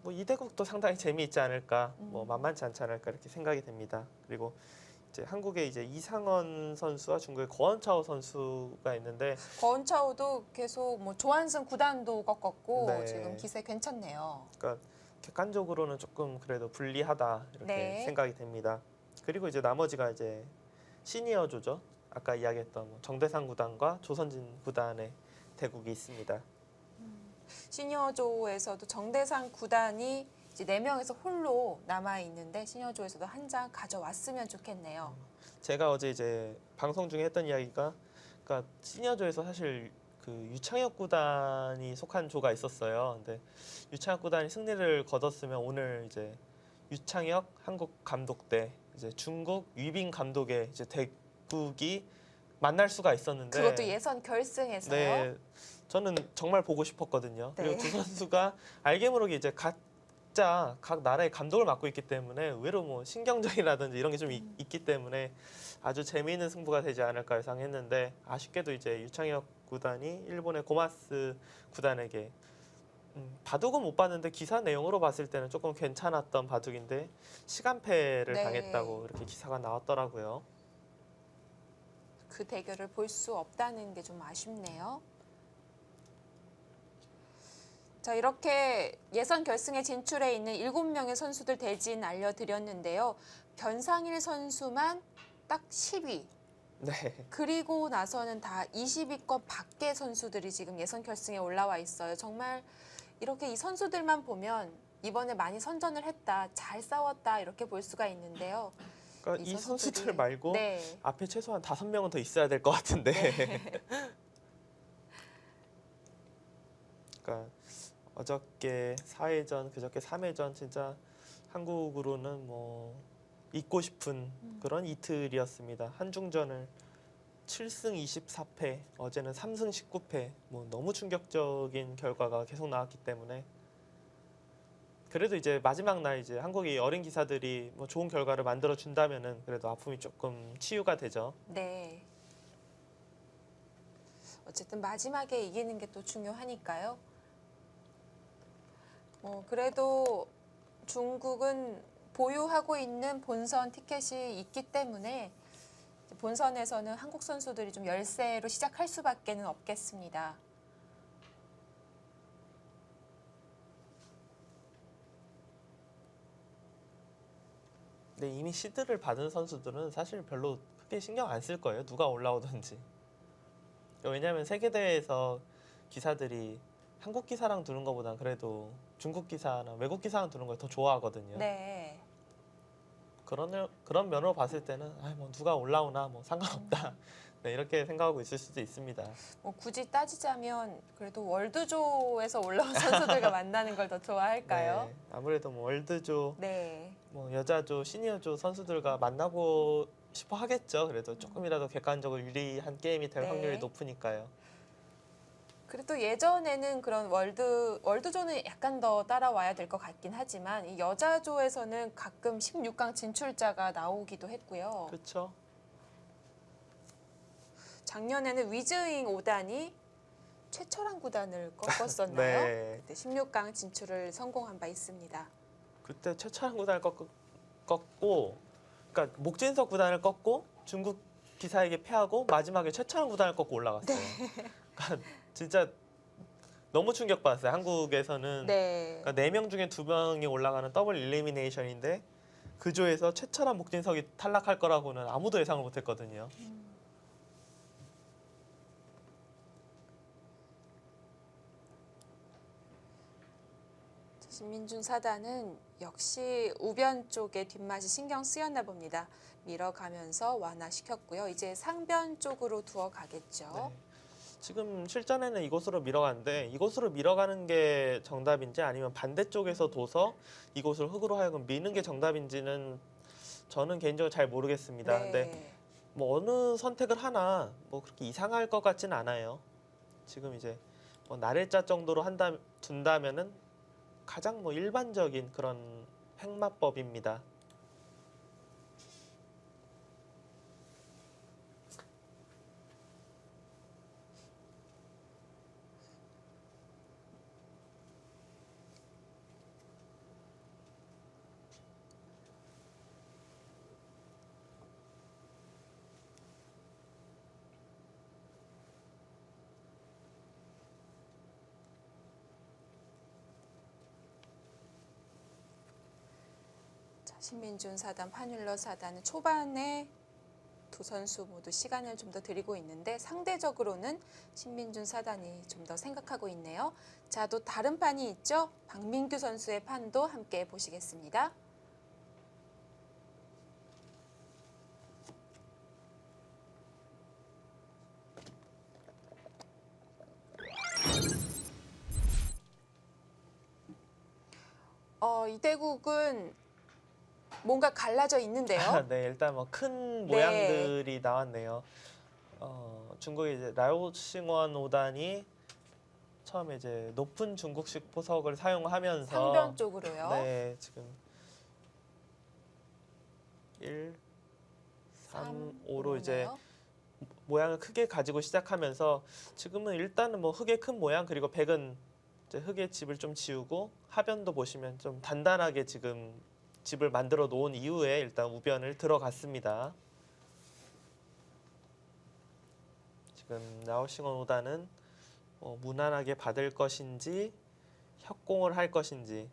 뭐 이 대국도 상당히 재미있지 않을까, 뭐 만만치 않지 않을까 이렇게 생각이 됩니다. 그리고 이제 한국의 이제 이상원 선수와 중국의 거원차오 선수가 있는데 권차우도 계속 뭐 조한승 구단도 꺾었고 네. 지금 기세 괜찮네요. 그러니까 객관적으로는 조금 그래도 불리하다 이렇게 네. 생각이 됩니다. 그리고 이제 나머지가 이제 시니어조죠. 아까 이야기했던 뭐 정대상 구단과 조선진 구단의 대국이 있습니다. 시니어조에서도 정대상 구단이 이제 4명에서 홀로 남아 있는데 시니어조에서도 한 장 가져왔으면 좋겠네요. 제가 어제 이제 방송 중에 했던 이야기가 그러니까 시니어조에서 사실 그 유창혁 구단이 속한 조가 있었어요. 근데 유창혁 구단이 승리를 거뒀으면 오늘 이제 유창혁 한국 감독 대 이제 중국 위빙 감독의 이제 대국이 만날 수가 있었는데 그것도 예선 결승에서요. 네, 저는 정말 보고 싶었거든요. 네. 그리고 두 선수가 알게 모르게 이제 각자 각 나라의 감독을 맡고 있기 때문에 의외로 뭐 신경전이라든지 이런 게 좀 있기 때문에 아주 재미있는 승부가 되지 않을까 예상했는데 아쉽게도 이제 유창혁 구단이 일본의 고마스 구단에게 바둑은 못 봤는데 기사 내용으로 봤을 때는 조금 괜찮았던 바둑인데 시간패를 네. 당했다고 이렇게 기사가 나왔더라고요. 그 대결을 볼 수 없다는 게 좀 아쉽네요. 자, 이렇게 예선 결승에 진출해 있는 7명의 선수들 대진 알려드렸는데요. 변상일 선수만 딱 10위. 네. 그리고 나서는 다 20위권 밖의 선수들이 지금 예선 결승에 올라와 있어요. 정말 이렇게 이 선수들만 보면 이번에 많이 선전을 했다, 잘 싸웠다 이렇게 볼 수가 있는데요. 그러니까 이 선수들 선수들이- 말고 네. 앞에 최소한 5명은 더 있어야 될 것 같은데. 그러니까 어저께 4회전, 그저께 3회전 진짜 한국으로는 뭐 잊고 싶은 그런 이틀이었습니다. 한중전을 7승 24패, 어제는 3승 19패, 뭐 너무 충격적인 결과가 계속 나왔기 때문에 그래도 이제 마지막 날 이제 한국의 어린 기사들이 뭐 좋은 결과를 만들어 준다면은 그래도 아픔이 조금 치유가 되죠. 네. 어쨌든 마지막에 이기는 게 또 중요하니까요. 그래도 중국은 보유하고 있는 본선 티켓이 있기 때문에 본선에서는 한국 선수들이 좀 열세로 시작할 수밖에는 없겠습니다. 근데 이미 시드를 받은 선수들은 사실 별로 크게 신경 안 쓸 거예요. 누가 올라오든지. 왜냐하면 세계대회에서 기사들이 한국 기사랑 두는 것보다 그래도 중국 기사나 외국 기사랑 두는 걸 더 좋아하거든요. 네. 그런 면으로 봤을 때는 뭐 누가 올라오나 뭐 상관없다. 네, 이렇게 생각하고 있을 수도 있습니다. 굳이 따지자면 그래도 월드조에서 올라온 선수들과 만나는 걸 더 좋아할까요? 네, 아무래도 뭐 월드조, 네. 뭐 여자조, 시니어조 선수들과 만나고 싶어 하겠죠. 그래도 조금이라도 객관적으로 유리한 게임이 될 네. 확률이 높으니까요. 그래도 예전에는 그런 월드조는 약간 더 따라와야 될 것 같긴 하지만 이 여자조에서는 가끔 16강 진출자가 나오기도 했고요. 그렇죠. 작년에는 위즈잉 5단이 최철한 구단을 꺾었었나요? 네. 그때 16강 진출을 성공한 바 있습니다. 그때 최철한 구단을 꺾고, 그러니까 목진석 구단을 꺾고 중국 기사에게 패하고 마지막에 최철한 구단을 꺾고 올라갔어요. 그러니까 진짜 너무 충격받았어요. 한국에서는 네. 그러니까 4명 중에 2명이 올라가는 더블 일리미네이션인데 그 조에서 최철한 목진석이 탈락할 거라고는 아무도 예상을 못했거든요. 신민준 사단은 역시 우변 쪽에 뒷맛이 신경 쓰였나 봅니다. 밀어가면서 완화시켰고요. 이제 상변 쪽으로 두어 가겠죠. 네. 지금 실전에는 이곳으로 밀어가는데 이곳으로 밀어가는 게 정답인지 아니면 반대쪽에서 둬서 이곳을 흙으로 하여금 미는 게 정답인지는 저는 개인적으로 잘 모르겠습니다. 근데 네. 뭐 어느 선택을 하나 뭐 그렇게 이상할 것 같지는 않아요. 지금 이제 뭐 나래자 정도로 둔다면은 가장 뭐 일반적인 그런 횡마법입니다. 자, 신민준 사단, 판율러 사단은 초반에 두 선수 모두 시간을 좀 더 드리고 있는데 상대적으로는 신민준 사단이 좀 더 생각하고 있네요. 자, 또 다른 판이 있죠. 박민규 선수의 판도 함께 보시겠습니다. 이대국은 뭔가 갈라져 있는데요. 네, 일단 뭐 큰 네. 모양들이 나왔네요. 중국의 이제 라오싱원 5단이 처음에 이제 높은 중국식 포석을 사용하면서 상변 쪽으로요. 네, 지금 1, 3, 5로 이제 모양을 크게 가지고 시작하면서 지금은 일단은 뭐 흙의 큰 모양 그리고 백은 이제 흙의 집을 좀 지우고 하변도 보시면 좀 단단하게 지금 집을 만들어 놓은 이후에 일단 우변을 들어갔습니다. 지금 라오싱원 5단은 무난하게 받을 것인지 협공을 할 것인지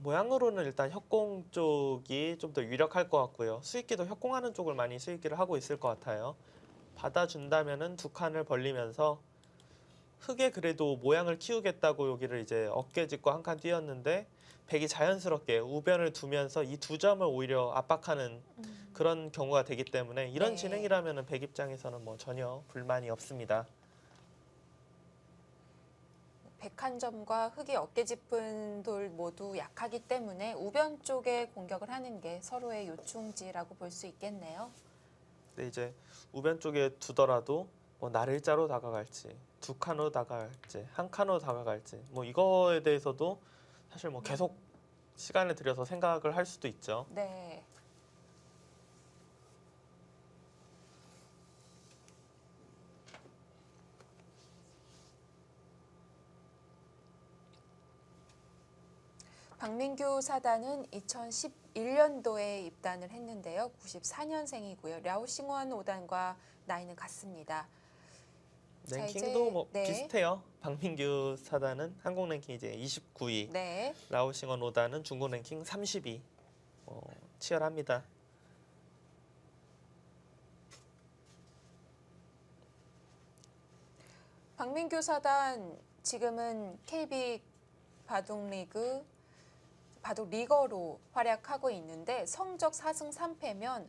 모양으로는 일단 협공 쪽이 좀 더 유력할 것 같고요. 수익기도 협공하는 쪽을 많이 수익기를 하고 있을 것 같아요. 받아준다면은 두 칸을 벌리면서 흙에 그래도 모양을 키우겠다고 여기를 이제 어깨 짚고 한 칸 띄었는데 백이 자연스럽게 우변을 두면서 이 두 점을 오히려 압박하는 그런 경우가 되기 때문에 이런 네. 진행이라면은 백 입장에서는 뭐 전혀 불만이 없습니다. 백한점과 흙이 어깨 짚은 돌 모두 약하기 때문에 우변 쪽에 공격을 하는 게 서로의 요충지라고 볼 수 있겠네요. 근데 이제 우변 쪽에 두더라도 뭐 나를자로 다가갈지 두 칸으로 다가갈지 한 칸으로 다가갈지 뭐 이거에 대해서도 사실 뭐 계속 시간을 들여서 생각을 할 수도 있죠. 네. 박민규 사단은 2011년도에 입단을 했는데요. 94년생이고요. 랴오싱원 5단과 나이는 같습니다. 자, 랭킹도 이제, 뭐 네. 비슷해요. 박민규 사단은 한국 랭킹 이제 29위, 네. 라오싱원 5단은 중국 랭킹 30위. 치열합니다. 박민규 사단 지금은 KB 바둑리그 바둑 리거로 활약하고 있는데 성적 4승 3패면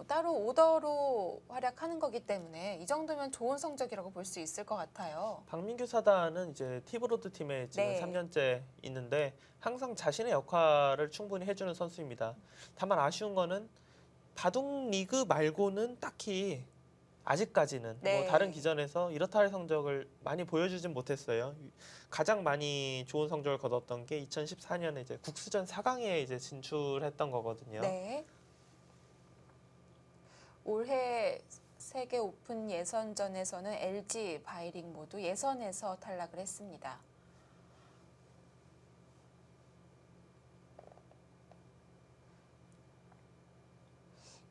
따로 오더로 활약하는 거기 때문에 이 정도면 좋은 성적이라고 볼 수 있을 것 같아요. 박민규 사단은 이제 티브로드 팀에 지금 네. 3년째 있는데 항상 자신의 역할을 충분히 해주는 선수입니다. 다만 아쉬운 거는 바둑 리그 말고는 딱히 아직까지는 네. 뭐 다른 기전에서 이렇다 할 성적을 많이 보여주진 못했어요. 가장 많이 좋은 성적을 거뒀던 게 2014년에 이제 국수전 4강에 이제 진출했던 거거든요. 네. 올해 세계 오픈 예선전에서는 LG, 바이링 모두 예선에서 탈락을 했습니다.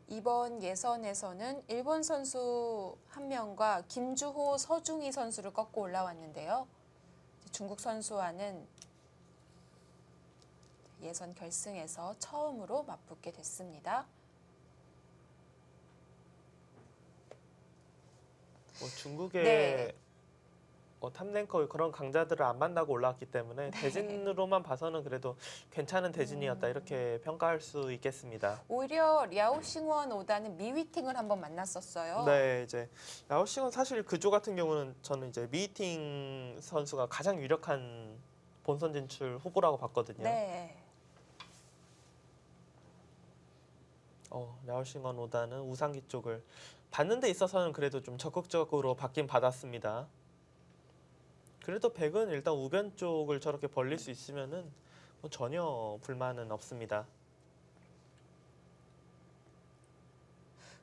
이번 예선에서는 일본 선수 한 명과 김주호, 서중희 선수를 꺾고 올라왔는데요. 중국 선수와는 예선 결승에서 처음으로 맞붙게 됐습니다. 뭐 중국의 네. 탑랭커 그런 강자들을 안 만나고 올라왔기 때문에 네. 대진으로만 봐서는 그래도 괜찮은 대진이었다 이렇게 평가할 수 있겠습니다. 오히려 랴오싱원 오다는 미위팅을 한번 만났었어요. 네, 이제 라오싱은 사실 그조 같은 경우는 저는 이제 미팅 선수가 가장 유력한 본선 진출 후보라고 봤거든요. 네. 랴오싱원 오다는 우상기 쪽을 받는 데 있어서는 그래도 좀 적극적으로 받긴 받았습니다. 그래도 백은 일단 우변 쪽을 저렇게 벌릴 수 있으면은 뭐 전혀 불만은 없습니다.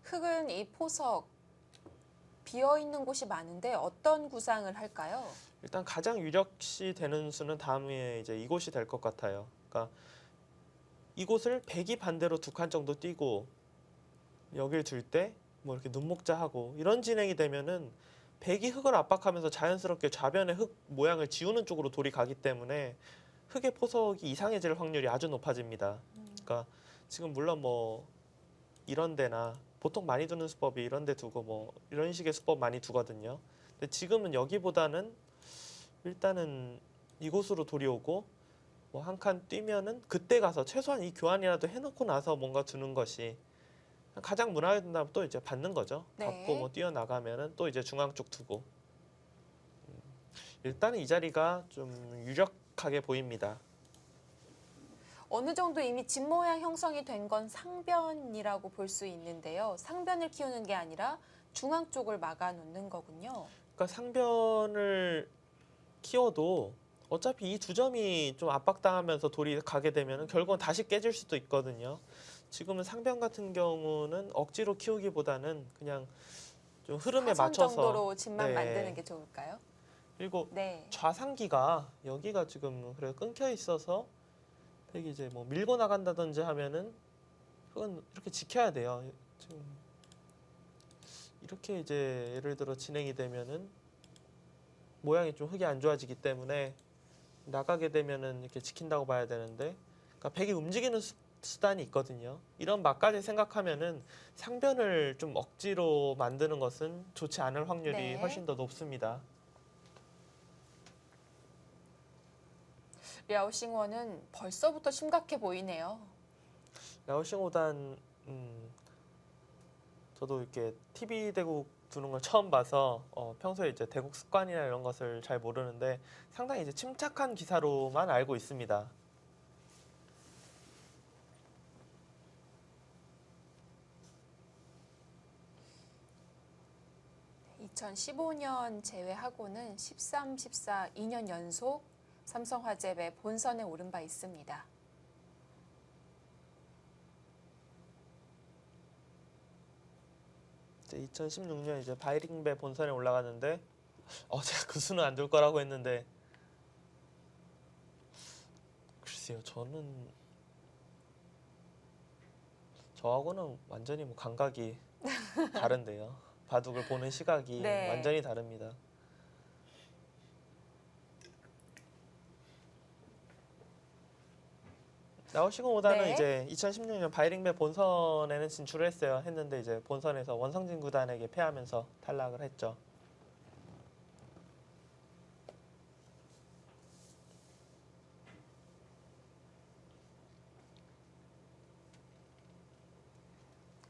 흑은 이 포석 비어 있는 곳이 많은데 어떤 구상을 할까요? 일단 가장 유력시 되는 수는 다음에 이제 이곳이 될 것 같아요. 그러니까 이곳을 백이 반대로 두 칸 정도 띄고 여길 둘 때 뭐 이렇게 눈목자하고 이런 진행이 되면은 백이 흑을 압박하면서 자연스럽게 좌변의 흑 모양을 지우는 쪽으로 돌이 가기 때문에 흑의 포석이 이상해질 확률이 아주 높아집니다. 그러니까 지금 물론 뭐 이런 데나 보통 많이 두는 수법이 이런 데 두고 뭐 이런 식의 수법 많이 두거든요. 근데 지금은 여기보다는 일단은 이곳으로 돌이 오고 뭐 한 칸 뛰면은 그때 가서 최소한 이 교환이라도 해놓고 나서 뭔가 두는 것이 가장 무난하게 된다면 또 이제 받는 거죠. 네. 받고 뭐 뛰어나가면은 또 이제 중앙 쪽 두고 일단은 이 자리가 좀 유력하게 보입니다. 어느 정도 이미 집 모양 형성이 된 건 상변이라고 볼 수 있는데요. 상변을 키우는 게 아니라 중앙 쪽을 막아 놓는 거군요. 그러니까 상변을 키워도 어차피 이 두 점이 좀 압박당하면서 돌이 가게 되면 결국은 다시 깨질 수도 있거든요. 지금은 상변 같은 경우는 억지로 키우기보다는 그냥 좀 흐름에 사선 맞춰서 정도로 집만 네. 만드는 게 좋을까요? 그리고 네. 좌상기가 여기가 지금 그래 끊겨 있어서 되게 이제 뭐 밀고 나간다든지 하면은 그건 이렇게 지켜야 돼요. 지금 이렇게 이제 예를 들어 진행이 되면은 모양이 좀 흙이 안 좋아지기 때문에 나가게 되면은 이렇게 지킨다고 봐야 되는데, 그러니까 백이 움직이는 수단이 있거든요. 이런 맛까지 생각하면은 상변을 좀 억지로 만드는 것은 좋지 않을 확률이 네. 훨씬 더 높습니다. 랴오싱원은 벌써부터 심각해 보이네요. 라오싱오단 저도 이렇게 TV 대국 두는 걸 처음 봐서 평소에 이제 대국 습관이나 이런 것을 잘 모르는데 상당히 이제 침착한 기사로만 알고 있습니다. 네, 2015년 제외하고는 13, 14, 2년 연속 삼성화재배 본선에 오른 바 있습니다. 이제 2016년 이제 바이링배 본선에 올라갔는데 제가 그 수는 안 둘 거라고 했는데 글쎄요, 저하고는 완전히 뭐 감각이 다른데요. 바둑을 보는 시각이 네. 완전히 다릅니다. 라오싱어 오다는 네. 이제 2016년 바이링배 본선에는 진출을 했어요. 했는데 이제 본선에서 원성진 구단에게 패하면서 탈락을 했죠.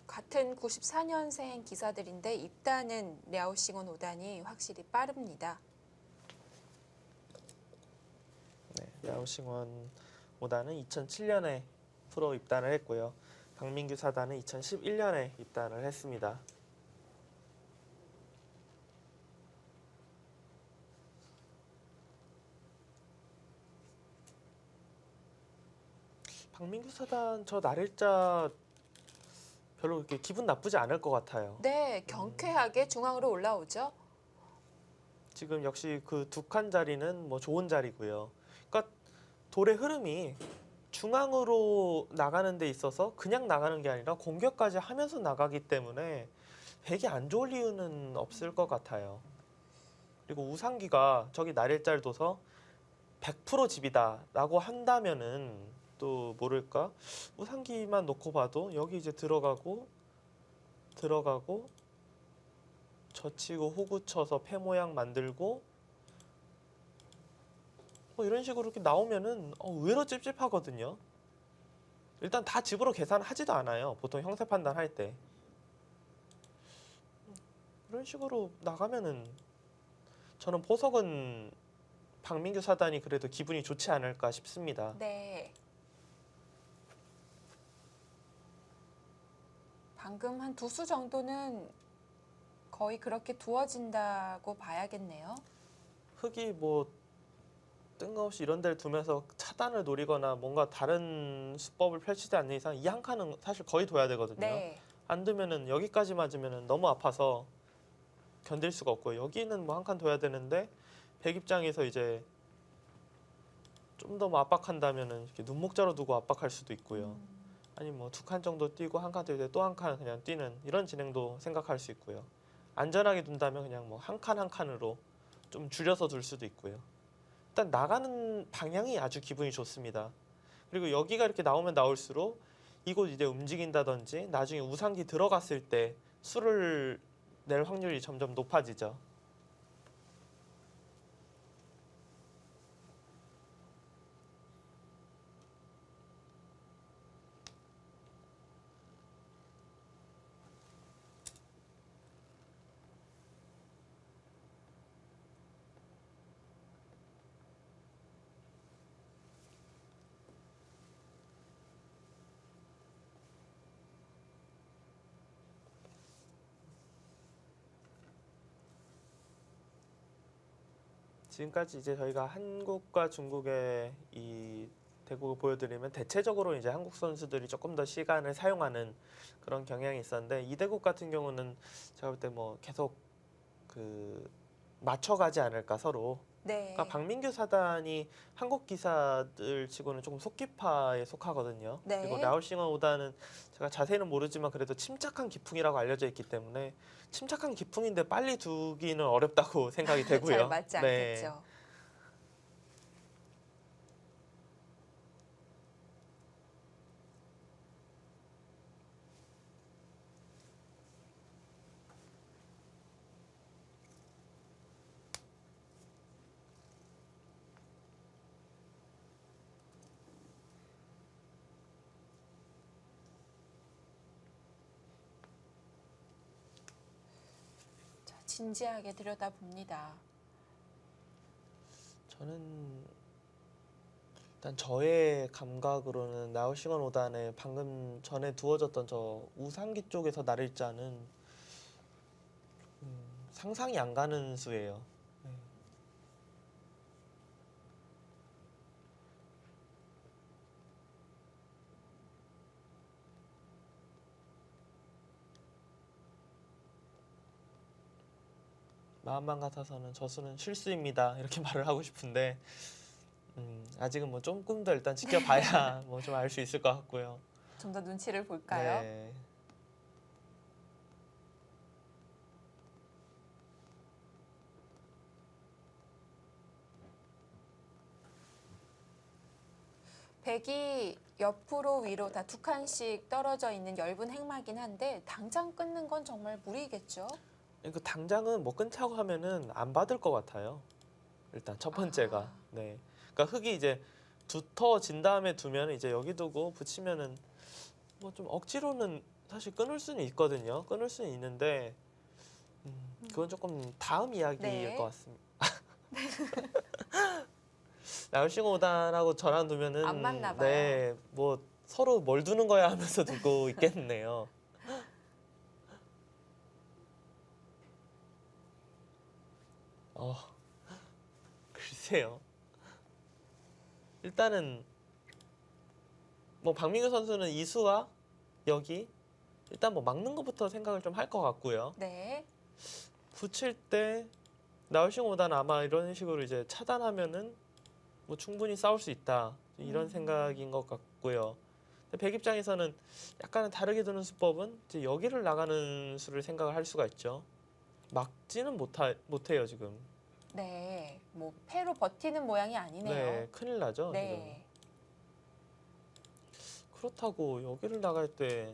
같은 94년생 기사들인데 입단은 랴오싱원 5단이 확실히 빠릅니다. 네, 라오싱원 오다는 2007년에 프로 입단을 했고요. 강민규 사단은 2011년에 입단을 했습니다. 박민규 사단 저 날일자 별로 그렇게 기분 나쁘지 않을 것 같아요. 네, 경쾌하게 중앙으로 올라오죠. 지금 역시 그 두 칸 자리는 뭐 좋은 자리고요. 그러니까 돌의 흐름이 중앙으로 나가는 데 있어서 그냥 나가는 게 아니라 공격까지 하면서 나가기 때문에 백이 안 좋을 이유는 없을 것 같아요. 그리고 우상기가 저기 날일자를 둬서 100% 집이다라고 한다면은 또 모를까? 우상기만 놓고 봐도 여기 이제 들어가고 젖히고 호구 쳐서 패 모양 만들고 뭐 이런 식으로 이렇게 나오면은 의외로 찝찝하거든요. 일단 다 집으로 계산하지도 않아요. 보통 형세 판단할 때. 이런 식으로 나가면은 저는 포석은 박민규 사단이 그래도 기분이 좋지 않을까 싶습니다. 네. 방금 한 두 수 정도는 거의 그렇게 두어진다고 봐야겠네요. 흙이 뭐 뜬금없이 이런 데를 두면서 차단을 노리거나 뭔가 다른 수법을 펼치지 않는 이상 이 한 칸은 사실 거의 둬야 되거든요. 네. 안 두면은 여기까지 맞으면은 너무 아파서 견딜 수가 없고요. 여기는 뭐 한 칸 둬야 되는데 백 입장에서 이제 좀 더 뭐 압박한다면은 이렇게 눈목자로 두고 압박할 수도 있고요. 아니 뭐 두 칸 정도 뛰고 한 칸 뛸 때 또 한 칸 그냥 뛰는 이런 진행도 생각할 수 있고요. 안전하게 둔다면 그냥 뭐 한 칸 한 칸으로 좀 줄여서 둘 수도 있고요. 일단 나가는 방향이 아주 기분이 좋습니다. 그리고 여기가 이렇게 나오면 나올수록 이곳 이제 움직인다든지 나중에 우상기 들어갔을 때 수를 낼 확률이 점점 높아지죠. 지금까지 이제 저희가 한국과 중국의 이 대국을 보여드리면 대체적으로 이제 한국 선수들이 조금 더 시간을 사용하는 그런 경향이 있었는데 이 대국 같은 경우는 제가 볼 때 뭐 계속 그 맞춰가지 않을까 서로. 네. 그러니까 박민규 사단이 한국 기사들 치고는 조금 속기파에 속하거든요. 네. 그리고 라오싱어 오다는 제가 자세히는 모르지만 그래도 침착한 기풍이라고 알려져 있기 때문에 침착한 기풍인데 빨리 두기는 어렵다고 생각이 되고요. 잘 맞지 네. 않겠죠. 자, 진지하게 들여다봅니다. 저는 일단 저의 감각으로는 나우싱언 오단의 방금 전에 두어졌던 저 우상기 쪽에서 나를 자는 상상이 안 가는 수예요. 네. 마음만 같아서는 저 수는 실수입니다. 이렇게 말을 하고 싶은데 아직은 뭐 조금 더 일단 지켜봐야 뭐 좀 알 수 있을 것 같고요. 좀 더 눈치를 볼까요? 네. 백이 옆으로 위로 다 두 칸씩 떨어져 있는 얇은 행마긴 한데 당장 끊는 건 정말 무리겠죠? 그 당장은 뭐 끊자고 하면은 안 받을 것 같아요. 일단 첫 번째가. 네. 그러니까 흙이 이제 두터진 다음에 두면 이제 여기 두고 붙이면은 뭐 좀 억지로는 사실 끊을 수는 있거든요. 끊을 수는 있는데 그건 조금 다음 이야기일 네. 것 같습니다. 나우싱어 오단하고 저랑 두면은 안 맞나 봐요. 네, 뭐 서로 뭘 두는 거야 하면서 두고 있겠네요. 글쎄요. 일단은 뭐 박민규 선수는 이수와 여기 일단 뭐 막는 것부터 생각을 좀 할 것 같고요. 네. 붙일 때 나우싱어 오단 아마 이런 식으로 이제 차단하면은 뭐 충분히 싸울 수 있다 이런 생각인 것 같고요. 근데 백 입장에서는 약간은 다르게 두는 수법은 이제 여기를 나가는 수를 생각을 할 수가 있죠. 막지는 못해요 지금. 네. 뭐 패로 버티는 모양이 아니네요. 네, 큰일 나죠 네. 지금. 그렇다고 여기를 나갈 때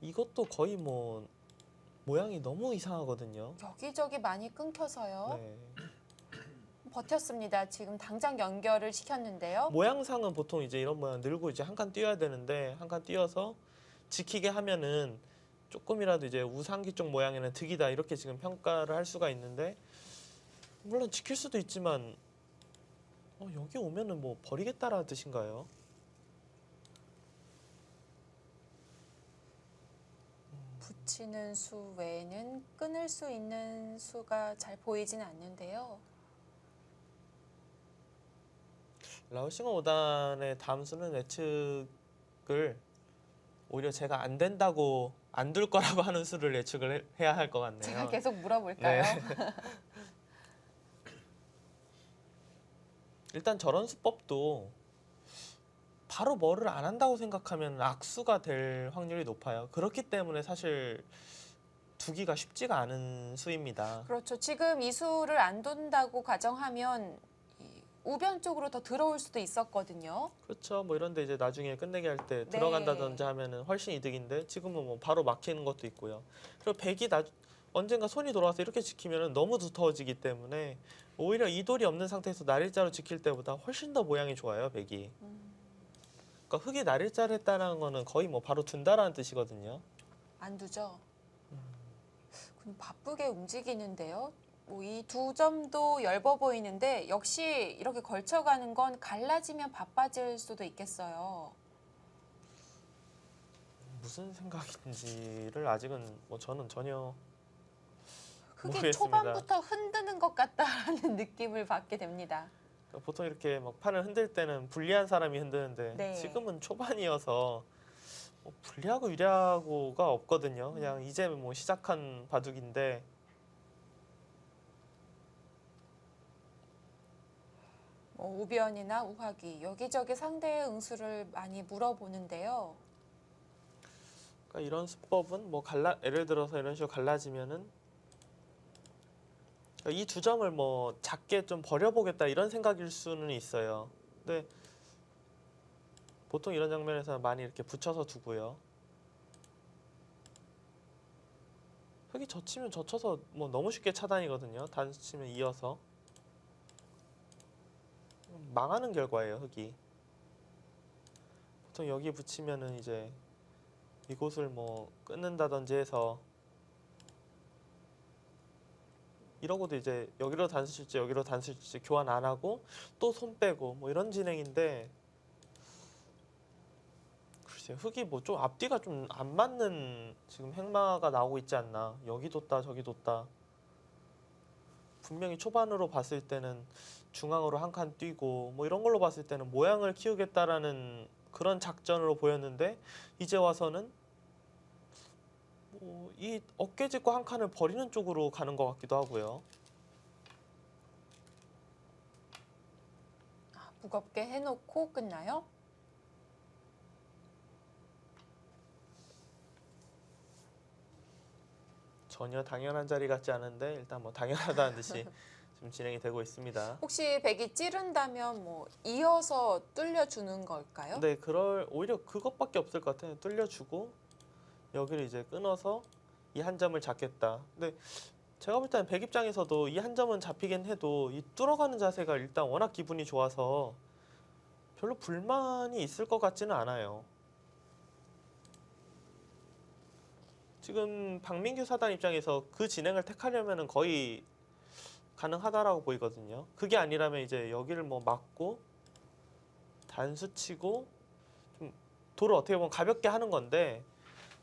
이것도 거의 뭐 모양이 너무 이상하거든요. 여기저기 많이 끊겨서요. 네. 버텼습니다. 지금 당장 연결을 시켰는데요. 모양상은 보통 이제 이런 모양 늘고 이제 한 칸 띄어야 되는데 한 칸 띄어서 지키게 하면은 조금이라도 이제 우상기 쪽 모양에는 득이다 이렇게 지금 평가를 할 수가 있는데 물론 지킬 수도 있지만 여기 오면은 뭐 버리겠다라는 뜻인가요? 붙이는 수 외에는 끊을 수 있는 수가 잘 보이지는 않는데요. 라우싱어 5단의 다음 수는 예측을 오히려 제가 안 된다고 안 둘 거라고 하는 수를 예측을 해야 할 것 같네요. 제가 계속 물어볼까요? 네. 일단 저런 수법도 바로 뭐를 안 한다고 생각하면 악수가 될 확률이 높아요. 그렇기 때문에 사실 두기가 쉽지가 않은 수입니다. 그렇죠. 지금 이 수를 안 둔다고 가정하면 이 우변 쪽으로 더 들어올 수도 있었거든요. 그렇죠. 뭐 이런데 이제 나중에 끝내기 할 때 네. 들어간다든지 하면은 훨씬 이득인데 지금은 뭐 바로 막히는 것도 있고요. 그리고 백이 언젠가 손이 돌아와서 이렇게 지키면은 너무 두터워지기 때문에 오히려 이 돌이 없는 상태에서 날일자로 지킬 때보다 훨씬 더 모양이 좋아요, 백이. 그러니까 흙이 날일자를 했다는 거는 거의 뭐 바로 둔다라는 뜻이거든요. 안 두죠. 그럼 바쁘게 움직이는데요. 뭐 이 두 점도 엷어 보이는데 역시 이렇게 걸쳐가는 건 갈라지면 바빠질 수도 있겠어요. 무슨 생각인지를 아직은 뭐 저는 전혀 흙이 모르겠습니다. 초반부터 흔드는 것 같다라는 느낌을 받게 됩니다. 그러니까 보통 이렇게 막 판을 흔들 때는 불리한 사람이 흔드는데 네. 지금은 초반이어서 뭐 불리하고 유리하고가 없거든요. 그냥 이제 뭐 시작한 바둑인데 뭐 우변이나 우하기 여기저기 상대의 응수를 많이 물어보는데요. 그러니까 이런 수법은 뭐 예를 들어서 이런 식으로 갈라지면은 이 두 점을 뭐 작게 좀 버려보겠다 이런 생각일 수는 있어요. 근데 보통 이런 장면에서 많이 이렇게 붙여서 두고요. 흙이 젖히면 젖혀서 뭐 너무 쉽게 차단이거든요. 단수 치면 이어서 망하는 결과예요. 흙이 보통 여기 붙이면은 이제 이곳을 뭐 끊는다든지 해서 이러고도 이제 여기로 단수 칠지 여기로 단수 칠지 교환 안 하고 또 손 빼고 뭐 이런 진행인데 글쎄 흙이 뭐 좀 앞뒤가 좀 안 맞는 지금 행마가 나오고 있지 않나. 여기 뒀다 저기 뒀다. 분명히 초반으로 봤을 때는 중앙으로 한 칸 뛰고 뭐 이런 걸로 봤을 때는 모양을 키우겠다라는 그런 작전으로 보였는데 이제 와서는 뭐 이 어깨 짚고 한 칸을 버리는 쪽으로 가는 것 같기도 하고요. 무겁게 해놓고 끝나요? 전혀 당연한 자리 같지 않은데 일단 뭐 당연하다는 듯이 지금 진행이 되고 있습니다. 혹시 백이 찌른다면 뭐 이어서 뚫려주는 걸까요? 근데 오히려 그것밖에 없을 것 같아요. 뚫려주고 여기를 이제 끊어서 이 한 점을 잡겠다. 근데 제가 볼 때는 백 입장에서도 이 한 점은 잡히긴 해도 이 뚫어가는 자세가 일단 워낙 기분이 좋아서 별로 불만이 있을 것 같지는 않아요. 지금 박민규 사단 입장에서 그 진행을 택하려면은 거의 가능하다라고 보이거든요. 그게 아니라면 이제 여기를 뭐 막고 단수 치고 좀 돌을 어떻게 보면 가볍게 하는 건데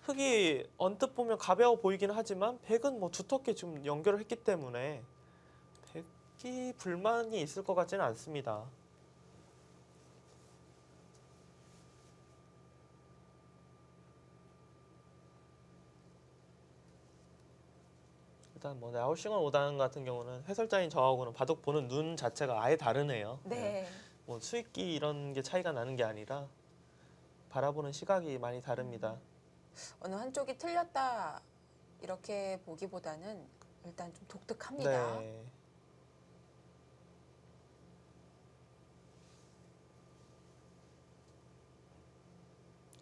흙이 언뜻 보면 가벼워 보이긴 하지만 백은 뭐 두텁게 좀 연결을 했기 때문에 백이 불만이 있을 것 같지는 않습니다. 일단 뭐 라오싱어 5단 같은 경우는 해설자인 저하고는 바둑 보는 눈 자체가 아예 다르네요. 네. 뭐 수익기 이런 게 차이가 나는 게 아니라 바라보는 시각이 많이 다릅니다. 어느 한쪽이 틀렸다 이렇게 보기보다는 일단 좀 독특합니다. 네.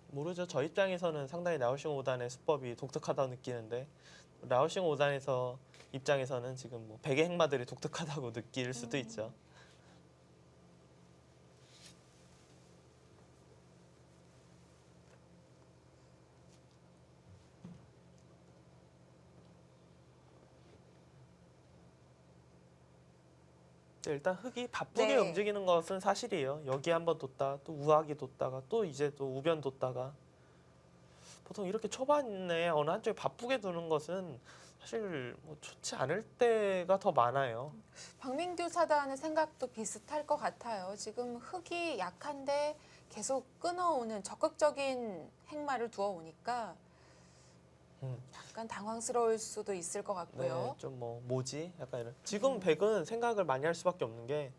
모르죠. 저 입장에서는 상당히 라오싱어 5단의 수법이 독특하다고 느끼는데 라오싱어 5단에서 입장에서는 지금 뭐 백의 행마들이 독특하다고 느낄 수도 있죠. 일단 흙이 바쁘게 네. 움직이는 것은 사실이에요. 여기 한번 뒀다, 또 우악이 뒀다가, 또 이제 또 우변 뒀다가. 보통 이렇게 초반에 어느 한쪽에 바쁘게 두는 것은 사실 뭐 좋지 않을 때가 더 많아요. 박민규 사단의 생각도 비슷할 것 같아요. 지금 흙이 약한데 계속 끊어오는 적극적인 행마를 두어오니까 약간 당황스러울 수도 있을 것 같고요. 네, 좀 뭐 뭐지? 약간 이런. 지금 백은 생각을 많이 할 수밖에 없는 게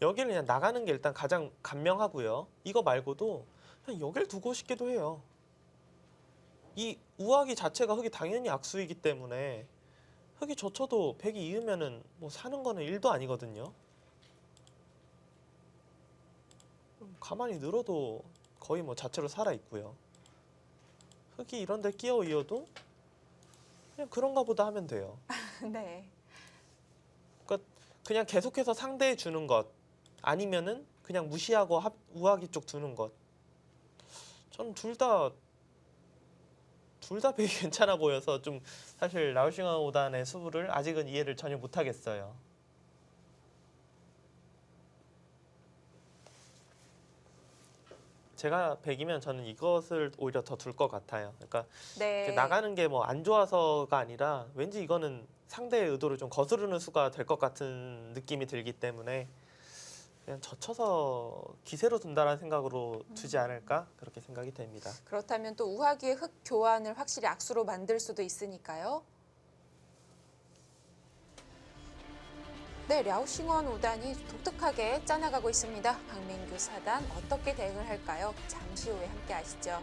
여기를 그냥 나가는 게 일단 가장 간명하고요. 이거 말고도 그냥 여길 두고 싶기도 해요. 이 우아기 자체가 흙이 당연히 악수이기 때문에 흙이 젖혀도 백이 이으면은 뭐 사는 거는 일도 아니거든요. 가만히 늘어도 거의 뭐 자체로 살아 있고요. 흙이 이런 데 끼어 이어도 그냥 그런가 보다 하면 돼요. 네. 그러니까 그냥 계속해서 상대해 주는 것 아니면은 그냥 무시하고 우아기 쪽 두는 것. 저는 둘 다 되게 괜찮아 보여서 좀 사실 라오싱어 5단의 수부를 아직은 이해를 전혀 못 하겠어요. 제가 백이면 저는 이것을 오히려 더 둘 것 같아요. 그러니까 네. 나가는 게 뭐 안 좋아서가 아니라 왠지 이거는 상대의 의도를 좀 거스르는 수가 될 것 같은 느낌이 들기 때문에 그냥 젖혀서 기세로 둔다라는 생각으로 두지 않을까 그렇게 생각이 됩니다. 그렇다면 또 우하기의 흙 교환을 확실히 악수로 만들 수도 있으니까요. 네, 랴오싱원 5단이 독특하게 짜나가고 있습니다. 박민규 사단 어떻게 대응을 할까요? 잠시 후에 함께 하시죠.